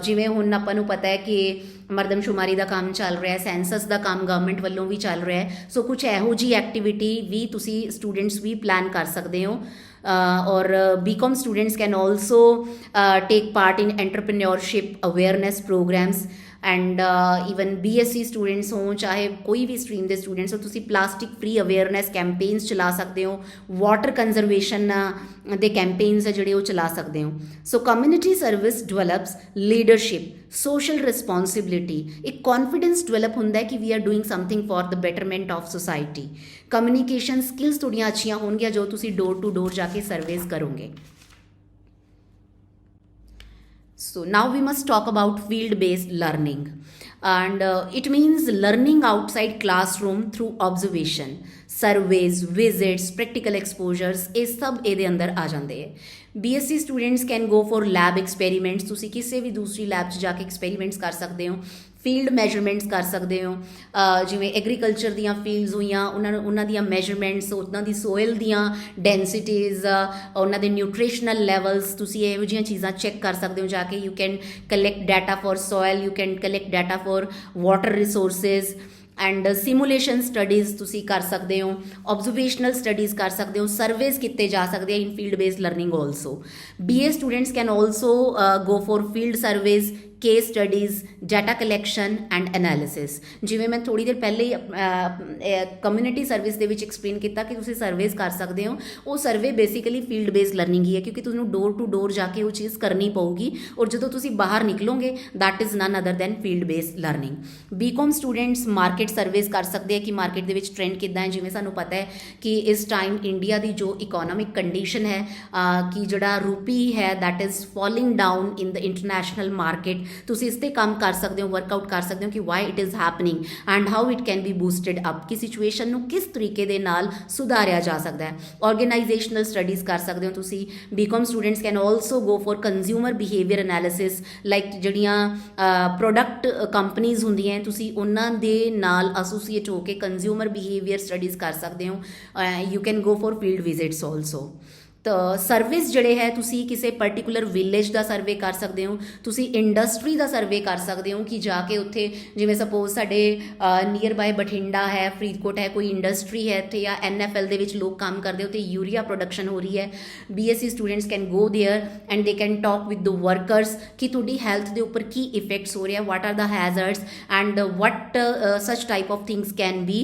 ਜਿਵੇਂ ਹੁਣ ਆਪਾਂ ਨੂੰ ਪਤਾ ਹੈ ਕਿ ਮਰਦਮਸ਼ੁਮਾਰੀ ਦਾ ਕੰਮ ਚੱਲ ਰਿਹਾ ਹੈ, ਸੈਂਸਸ ਦਾ ਕੰਮ ਗਵਰਨਮੈਂਟ ਵੱਲੋਂ ਵੀ ਚੱਲ ਰਿਹਾ ਹੈ। ਸੋ ਕੁਛ ਇਹੋ ਜਿਹੀ ਐਕਟੀਵਿਟੀ ਵੀ ਤੁਸੀਂ ਸਟੂਡੈਂਟਸ ਵੀ ਪਲਾਨ ਕਰ ਸਕਦੇ ਹੋ। ਔਰ BCom students can also take part in entrepreneurship awareness programs and even BSc students ਹੋਣ, ਚਾਹੇ ਕੋਈ ਵੀ ਸਟਰੀਮ ਦੇ ਸਟੂਡੈਂਟਸ ਹੋ, ਤੁਸੀਂ ਪਲਾਸਟਿਕ ਫ੍ਰੀ ਅਵੇਅਰਨੈਸ ਕੈਂਪੇਨਸ ਚਲਾ ਸਕਦੇ ਹੋ। ਵਾਟਰ ਕੰਜ਼ਰਵੇਸ਼ਨ ਦੇ ਕੈਂਪੇਨਸ ਹੈ ਜਿਹੜੇ ਉਹ ਚਲਾ ਸਕਦੇ ਹੋ। So community service develops leadership, social responsibility, ਇੱਕ ਕੌਨਫੀਡੈਂਸ ਡਿਵੈਲਪ ਹੁੰਦਾ ਹੈ ਕਿ we are doing something for the betterment of society. Communication skills ਤੁਹਾਡੀਆਂ ਅੱਛੀਆਂ ਹੋਣਗੀਆਂ ਜੋ ਤੁਸੀਂ ਡੋਰ ਟੂ ਡੋਰ ਜਾ ਕੇ ਸਰਵੇਸ ਕਰੋਗੇ। So now we must talk about field-based learning, and it means learning outside classroom through observation, surveys, visits, practical exposures, ਇਹ ਸਭ ਇਹਦੇ ਅੰਦਰ ਆ ਜਾਂਦੇ ਹੈ। BSc students can go for lab experiments, ਤੁਸੀਂ ਕਿਸੇ ਵੀ ਦੂਸਰੀ ਲੈਬ 'ਚ ਜਾ ਕੇ ਐਕਸਪੈਰੀਮੈਂਟਸ ਕਰ ਸਕਦੇ ਹੋ। ਫੀਲਡ ਮੈਜਰਮੈਂਟਸ ਕਰ ਸਕਦੇ ਹੋ, ਜਿਵੇਂ ਐਗਰੀਕਲਚਰ ਦੀਆਂ ਫੀਲਡਸ ਹੋਈਆਂ ਉਹਨਾਂ ਦੀਆਂ ਮੈਜਰਮੈਂਟਸ, ਉਹਨਾਂ ਦੀ ਸੋਇਲ ਦੀਆਂ ਡੈਂਸਿਟੀਜ਼, ਉਹਨਾਂ ਦੇ ਨਿਊਟ੍ਰੀਸ਼ਨਲ ਲੈਵਲਸ, ਤੁਸੀਂ ਇਹੋ ਜਿਹੀਆਂ ਚੀਜ਼ਾਂ ਚੈੱਕ ਕਰ ਸਕਦੇ ਹੋ ਜਾ ਕੇ। You can collect data for soil, you can collect data for water resources and simulation studies ਤੁਸੀਂ ਕਰ ਸਕਦੇ ਹੋ, ਓਬਜ਼ਰਵੇਸ਼ਨਲ ਸਟੱਡੀਜ਼ ਕਰ ਸਕਦੇ ਹੋ, ਸਰਵੇਜ਼ ਕੀਤੇ ਜਾ ਸਕਦੇ ਆ in field based learning also. BA students can also go for field surveys, case studies, data collection and analysis. ਜਿਵੇਂ ਮੈਂ ਥੋੜ੍ਹੀ ਦੇਰ ਪਹਿਲੇ ਹੀ ਕਮਿਊਨਿਟੀ ਸਰਵਿਸ ਦੇ ਵਿੱਚ ਐਕਸਪਲੇਨ ਕੀਤਾ ਕਿ ਤੁਸੀਂ ਸਰਵੇਜ਼ ਕਰ ਸਕਦੇ ਹੋ। ਉਹ survey basically field based learning ਹੀ ਹੈ, ਕਿਉਂਕਿ ਤੁਹਾਨੂੰ ਡੋਰ ਟੂ ਡੋਰ ਜਾ ਕੇ ਉਹ ਚੀਜ਼ ਕਰਨੀ ਪਊਗੀ, ਔਰ ਜਦੋਂ ਤੁਸੀਂ ਬਾਹਰ ਨਿਕਲੋਗੇ that is none other than field based learning. BCom students market surveys ਕਰ ਸਕਦੇ ਆ ਕਿ ਮਾਰਕੀਟ ਦੇ ਵਿੱਚ ਟ੍ਰੈਂਡ ਕਿੱਦਾਂ ਹੈ। ਜਿਵੇਂ ਸਾਨੂੰ ਪਤਾ ਹੈ ਕਿ ਇਸ ਟਾਈਮ ਇੰਡੀਆ ਦੀ ਜੋ ਇਕੋਨੋਮਿਕ ਕੰਡੀਸ਼ਨ ਹੈ ਕਿ ਜਿਹੜਾ ਰੂਪੀ ਹੈ that is following down in the international market, ਤੁਸੀਂ ਇਸ 'ਤੇ ਕੰਮ ਕਰ ਸਕਦੇ ਹੋ, ਵਰਕਆਊਟ ਕਰ ਸਕਦੇ ਹੋ ਕਿ why it is happening and how it can be boosted up, ਕਿ ਸਿਚੁਏਸ਼ਨ ਨੂੰ ਕਿਸ ਤਰੀਕੇ ਦੇ ਨਾਲ ਸੁਧਾਰਿਆ ਜਾ ਸਕਦਾ ਹੈ। ਆਰਗੇਨਾਈਜੇਸ਼ਨਲ ਸਟੱਡੀਜ਼ ਕਰ ਸਕਦੇ ਹੋ ਤੁਸੀਂ। BCom students can also go for consumer behaviour analysis, like ਜਿਹੜੀਆਂ ਪ੍ਰੋਡਕਟ ਕੰਪਨੀਜ਼ ਹੁੰਦੀਆਂ ਤੁਸੀਂ ਉਹਨਾਂ ਦੇ ਨਾਲ ਐਸੋਸੀਏਟ ਹੋ ਕੇ ਕੰਜ਼ਿਊਮਰ ਬਿਹੇਵੀਅਰ ਸਟੱਡੀਜ਼ ਕਰ ਸਕਦੇ ਹੋ। You can go for field visits also. ਤਾਂ ਸਰਵਿਸ ਜਿਹੜੇ ਹੈ ਤੁਸੀਂ ਕਿਸੇ ਪਰਟੀਕੂਲਰ ਵਿਲੇਜ ਦਾ ਸਰਵੇ ਕਰ ਸਕਦੇ ਹੋ, ਤੁਸੀਂ ਇੰਡਸਟਰੀ ਦਾ ਸਰਵੇ ਕਰ ਸਕਦੇ ਹੋ ਕਿ ਜਾ ਕੇ ਉੱਥੇ ਜਿਵੇਂ ਸਪੋਜ਼ ਸਾਡੇ ਨੀਅਰ ਬਾਏ ਬਠਿੰਡਾ ਹੈ, ਫਰੀਦਕੋਟ ਹੈ, ਕੋਈ ਇੰਡਸਟਰੀ ਹੈ ਇੱਥੇ, ਜਾਂ NFL ਦੇ ਵਿੱਚ ਲੋਕ ਕੰਮ ਕਰਦੇ ਉੱਥੇ ਯੂਰੀਆ ਪ੍ਰੋਡਕਸ਼ਨ ਹੋ ਰਹੀ ਹੈ। BSc students can go there and they can talk with the workers ਕਿ ਤੁਹਾਡੀ ਹੈਲਥ ਦੇ ਉੱਪਰ ਕੀ ਇਫੈਕਟਸ ਹੋ ਰਿਹਾ, what are the hazards and what such type of things can be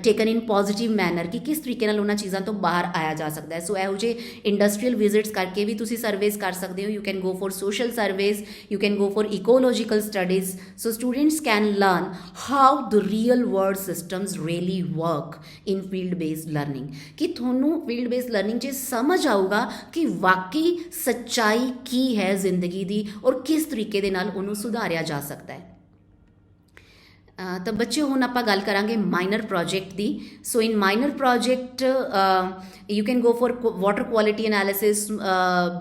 taken in positive manner, ਕਿ ਕਿਸ ਤਰੀਕੇ ਨਾਲ ਉਹਨਾਂ ਚੀਜ਼ਾਂ ਤੋਂ ਬਾਹਰ ਆਇਆ ਜਾ ਸਕਦਾ ਹੈ। ਸੋ ਸੋ ਇਹੋ ਜਿਹੇ ਇੰਡਸਟਰੀਅਲ ਵਿਜ਼ਿਟਸ ਕਰਕੇ ਵੀ ਤੁਸੀਂ ਸਰਵੇਸ ਕਰ ਸਕਦੇ ਹੋ। You can go for social surveys, you can go for ecological studies, so students can learn how the real world systems really work in field based learning। कि ਤੁਹਾਨੂੰ field based learning 'ਚ ਸਮਝ ਆਊਗਾ ਕਿ ਵਾਕਈ ਸੱਚਾਈ ਕੀ ਹੈ ਜ਼ਿੰਦਗੀ ਦੀ ਔਰ ਕਿਸ ਤਰੀਕੇ ਦੇ ਨਾਲ ਉਹਨੂੰ ਸੁਧਾਰਿਆ ਜਾ ਸਕਦਾ ਹੈ। ਤਾਂ ਬੱਚੇ ਹੁਣ ਆਪਾਂ ਗੱਲ ਕਰਾਂਗੇ ਮਾਈਨਰ ਪ੍ਰੋਜੈਕਟ ਦੀ। So in minor project you can go for water quality analysis.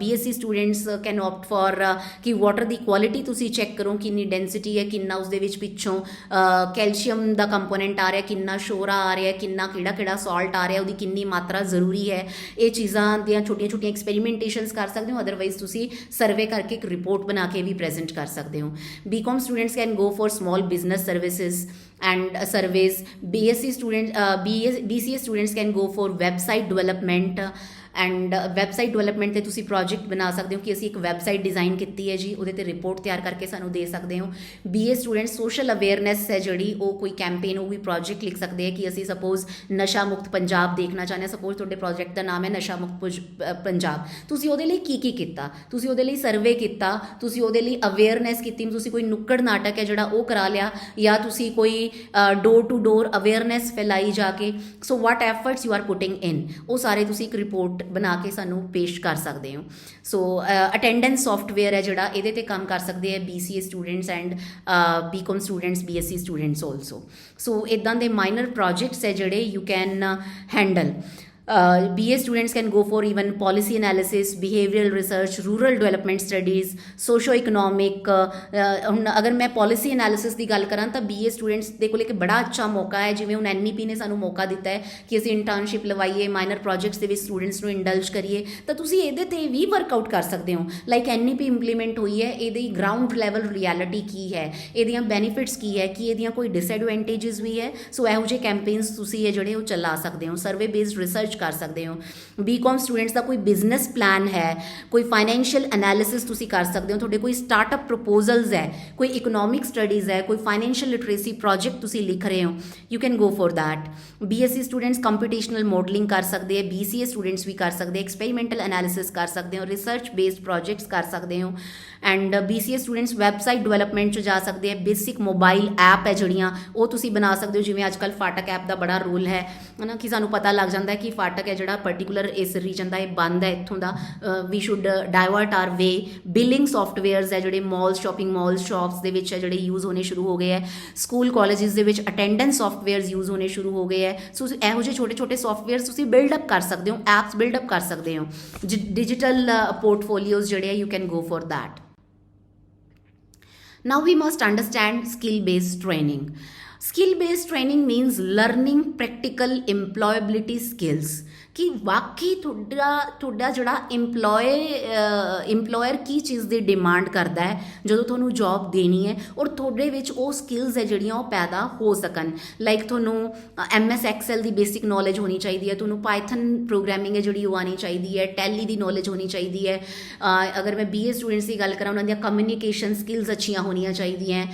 BSc students can opt for ਕਿ ਵਾਟਰ ਦੀ ਕੁਆਲਿਟੀ ਤੁਸੀਂ ਚੈੱਕ ਕਰੋ, ਕਿੰਨੀ ਡੈਂਸਿਟੀ ਹੈ, ਕਿੰਨਾ ਉਸਦੇ ਵਿੱਚ ਪਿੱਛੋਂ ਕੈਲਸ਼ੀਅਮ ਦਾ ਕੰਪੋਨੈਂਟ ਆ ਰਿਹਾ, ਕਿੰਨਾ ਸ਼ੋਰਾ ਆ ਰਿਹਾ, ਕਿੰਨਾ ਕਿਹੜਾ ਸਾਲਟ ਆ ਰਿਹਾ, ਉਹਦੀ ਕਿੰਨੀ ਮਾਤਰਾ ਜ਼ਰੂਰੀ ਹੈ। ਇਹ ਚੀਜ਼ਾਂ ਦੀਆਂ ਛੋਟੀਆਂ ਛੋਟੀਆਂ ਐਕਸਪੈਰੀਮੈਂਟੇਸ਼ਨਸ ਕਰ ਸਕਦੇ ਹੋ। ਅਦਰਵਾਈਜ਼ ਤੁਸੀਂ ਸਰਵੇ ਕਰਕੇ ਇੱਕ ਰਿਪੋਰਟ ਬਣਾ ਕੇ ਵੀ ਪ੍ਰੈਜ਼ੈਂਟ ਕਰ ਸਕਦੇ ਹੋ। BCom students can go for small business services and surveys। BCA students can go for website development and website development 'ਤੇ ਤੁਸੀਂ ਪ੍ਰੋਜੈਕਟ ਬਣਾ ਸਕਦੇ ਹੋ ਕਿ ਅਸੀਂ ਇੱਕ ਵੈਬਸਾਈਟ ਡਿਜ਼ਾਈਨ ਕੀਤੀ ਹੈ ਜੀ, ਉਹਦੇ 'ਤੇ ਰਿਪੋਰਟ ਤਿਆਰ ਕਰਕੇ ਸਾਨੂੰ ਦੇ ਸਕਦੇ ਹੋ। BA ਸਟੂਡੈਂਟ ਸੋਸ਼ਲ ਅਵੇਅਰਨੈਸ ਹੈ ਜਿਹੜੀ, ਉਹ ਕੋਈ ਕੈਂਪੇਨ, ਉਹ ਵੀ ਪ੍ਰੋਜੈਕਟ ਲਿਖ ਸਕਦੇ ਹੈ ਕਿ ਅਸੀਂ ਸਪੋਜ਼ ਨਸ਼ਾ ਮੁਕਤ ਪੰਜਾਬ ਦੇਖਣਾ ਚਾਹੁੰਦੇ ਹਾਂ। ਸਪੋਜ਼ ਤੁਹਾਡੇ ਪ੍ਰੋਜੈਕਟ ਦਾ ਨਾਮ ਹੈ ਨਸ਼ਾ ਮੁਕਤ ਪੰਜਾਬ, ਤੁਸੀਂ ਉਹਦੇ ਲਈ ਕੀ ਕੀਤਾ, ਤੁਸੀਂ ਉਹਦੇ ਲਈ ਸਰਵੇ ਕੀਤਾ, ਤੁਸੀਂ ਉਹਦੇ ਲਈ ਅਵੇਅਰਨੈਸ ਕੀਤੀ, ਤੁਸੀਂ ਕੋਈ ਨੁੱਕੜ ਨਾਟਕ ਹੈ ਜਿਹੜਾ ਉਹ ਕਰਾ ਲਿਆ, ਜਾਂ ਤੁਸੀਂ ਕੋਈ ਡੋਰ ਟੂ ਡੋਰ ਅਵੇਅਰਨੈਸ ਫੈਲਾਈ ਜਾ ਕੇ। ਸੋ ਵਾਟ ਐਫਰਟਸ ਯੂ ਆਰ ਪੁਟਿੰਗ ਇਨ, ਉਹ ਸਾਰੇ ਤੁਸੀਂ ਇੱਕ ਰਿਪੋਰਟ ਬਣਾ ਕੇ ਸਾਨੂੰ ਪੇਸ਼ ਕਰ ਸਕਦੇ ਹੋ। ਸੋ ਅਟੈਂਡੈਂਸ ਸੌਫਟਵੇਅਰ ਹੈ ਜਿਹੜਾ, ਇਹਦੇ ਤੇ ਕੰਮ ਕਰ ਸਕਦੇ ਹੈ BCA students and BCom students, BSc students also. So ਇੱਦਾਂ ਦੇ ਮਾਈਨਰ ਪ੍ਰੋਜੈਕਟਸ ਹੈ ਜਿਹੜੇ you can handle. BA students can go for even policy analysis, behavioral research, rural development studies, socio-economic। ਹੁਣ ਅਗਰ ਮੈਂ policy analysis ਦੀ ਗੱਲ ਕਰਾਂ ਤਾਂ BA students ਦੇ ਕੋਲ ਇੱਕ ਬੜਾ ਅੱਛਾ ਮੌਕਾ ਹੈ। ਜਿਵੇਂ ਹੁਣ NEP ਨੇ ਸਾਨੂੰ ਮੌਕਾ ਦਿੱਤਾ ਹੈ ਕਿ ਅਸੀਂ ਇੰਟਰਨਸ਼ਿਪ ਲਵਾਈਏ, ਮਾਈਨਰ ਪ੍ਰੋਜੈਕਟਸ ਦੇ ਵਿੱਚ ਸਟੂਡੈਂਟਸ ਨੂੰ ਇੰਡਲਜ ਕਰੀਏ, ਤਾਂ ਤੁਸੀਂ ਇਹਦੇ 'ਤੇ ਵੀ ਵਰਕਆਊਟ ਕਰ ਸਕਦੇ ਹੋ। ਲਾਈਕ NEP ਇੰਪਲੀਮੈਂਟ ਹੋਈ ਹੈ, ਇਹਦੀ ਗਰਾਊਂਡ ਲੈਵਲ ਰਿਐਲਿਟੀ ਕੀ ਹੈ, ਇਹਦੀਆਂ ਬੈਨੀਫਿਟਸ ਕੀ ਹੈ, ਕਿ ਇਹਦੀਆਂ ਕੋਈ ਡਿਸਐਡਵਾਂਟੇਜਸ ਵੀ ਹੈ। ਸੋ ਇਹੋ ਜਿਹੇ ਕੈਂਪੇਨਸ ਤੁਸੀਂ ਇਹ ਜਿਹੜੇ ਉਹ ਚਲਾ ਸਕਦੇ ਹੋ, ਸਰਵੇ ਬੇਸਡ ਰਿਸਰਚ ਕਰ ਸਕਦੇ ਹੋ। BCom ਸਟੂਡੈਂਟਸ ਦਾ ਕੋਈ ਬਿਜ਼ਨਸ ਪਲਾਨ ਹੈ, ਕੋਈ ਫਾਈਨੈਂਸ਼ੀਅਲ ਐਨਾਲਿਸਿਸ ਤੁਸੀਂ ਕਰ ਸਕਦੇ ਹੋ, ਤੁਹਾਡੇ ਕੋਈ ਸਟਾਰਟਅਪ ਪ੍ਰਪੋਜ਼ਲਸ ਹੈ, ਕੋਈ ਇਕਨੋਮਿਕ ਸਟੱਡੀਜ਼ ਹੈ, ਕੋਈ ਫਾਈਨੈਂਸ਼ੀਅਲ ਲਿਟਰੇਸੀ ਪ੍ਰੋਜੈਕਟ ਤੁਸੀਂ ਲਿਖ ਰਹੇ ਹੋ, you can go for that. BSc students computational modelling ਕਰ ਸਕਦੇ ਹੈ, BCA ਸਟੂਡੈਂਟਸ ਵੀ ਕਰ ਸਕਦੇ, ਐਕਸਪੈਰੀਮੈਂਟਲ ਐਨਾਲਿਸਿਸ ਕਰ ਸਕਦੇ ਹੋ, ਰਿਸਰਚ ਬੇਸਡ ਪ੍ਰੋਜੈਕਟਸ ਕਰ ਸਕਦੇ ਹੋ। And BCA students website development 'ਚ ਜਾ ਸਕਦੇ ਹੈ। ਬੇਸਿਕ ਮੋਬਾਈਲ ਐਪ ਹੈ ਜਿਹੜੀਆਂ, ਉਹ ਤੁਸੀਂ ਬਣਾ ਸਕਦੇ ਹੋ। ਜਿਵੇਂ ਅੱਜ ਕੱਲ੍ਹ ਫਾਟਕ ਐਪ ਦਾ ਬੜਾ ਰੋਲ ਹੈ ਨਾ, ਕਿ ਸਾਨੂੰ ਪਤਾ ਲੱਗ ਜਾਂਦਾ ਹੈ ਕਿ ਫਾਟਕ ਹੈ ਜਿਹੜਾ ਪਰਟੀਕੂਲਰ ਇਸ ਰੀਜਨ ਦਾ, ਇਹ ਬੰਦ ਹੈ ਇੱਥੋਂ ਦਾ, we should divert our way. Billing softwares ਹੈ ਜਿਹੜੇ ਮਾਲਸ, ਸ਼ਾਪਿੰਗ ਮਾਲਸ, ਸ਼ਾਪਸ ਦੇ ਵਿੱਚ ਹੈ ਜਿਹੜੇ ਯੂਜ਼ ਹੋਣੇ ਸ਼ੁਰੂ ਹੋ ਗਏ ਹੈ। ਸਕੂਲ ਕਾਲਜਿਸ ਦੇ ਵਿੱਚ ਅਟੈਂਡੈਂਸ ਸੌਫਟਵੇਅਰਸ ਯੂਜ਼ ਹੋਣੇ ਸ਼ੁਰੂ ਹੋ ਗਏ ਹੈ। ਸੋ ਇਹੋ ਜਿਹੇ ਛੋਟੇ ਛੋਟੇ ਸੌਫਟਵੇਅਰਸ ਤੁਸੀਂ ਬਿਲਡਅਪ ਕਰ ਸਕਦੇ ਹੋ, ਐਪਸ ਬਿਲਡਅਪ ਕਰ ਸਕਦੇ ਹੋ। ਡਿਜੀਟਲ ਪੋਰਟਫੋਲੀਓਜ਼ ਜਿਹੜੇ ਆ, you can go for that. Now we must understand skill-based training. Skill-based training means learning practical employability skills। ਕਿ ਵਾਕਈ ਤੁਹਾਡਾ ਜਿਹੜਾ ਇੰਪਲੋਇਰ ਕੀ ਚੀਜ਼ ਦੀ ਡਿਮਾਂਡ ਕਰਦਾ ਹੈ ਜਦੋਂ ਤੁਹਾਨੂੰ ਜੋਬ ਦੇਣੀ ਹੈ, ਔਰ ਤੁਹਾਡੇ ਵਿੱਚ ਉਹ ਸਕਿੱਲਸ ਹੈ ਜਿਹੜੀਆਂ ਉਹ ਪੈਦਾ ਹੋ ਸਕਣ। ਲਾਈਕ ਤੁਹਾਨੂੰ MS Excel ਦੀ ਬੇਸਿਕ ਨੌਲੇਜ ਹੋਣੀ ਚਾਹੀਦੀ ਹੈ, ਤੁਹਾਨੂੰ ਪਾਈਥਨ ਪ੍ਰੋਗਰਾਮਿੰਗ ਹੈ ਜਿਹੜੀ ਉਹ ਆਉਣੀ ਚਾਹੀਦੀ ਹੈ, ਟੈਲੀ ਦੀ ਨੌਲੇਜ ਹੋਣੀ ਚਾਹੀਦੀ ਹੈ। ਅਗਰ ਮੈਂ BA ਸਟੂਡੈਂਟਸ ਦੀ ਗੱਲ ਕਰਾਂ, ਉਹਨਾਂ ਦੀਆਂ ਕਮਿਊਨੀਕੇਸ਼ਨ ਸਕਿੱਲਸ ਅੱਛੀਆਂ ਹੋਣੀਆਂ ਚਾਹੀਦੀਆਂ।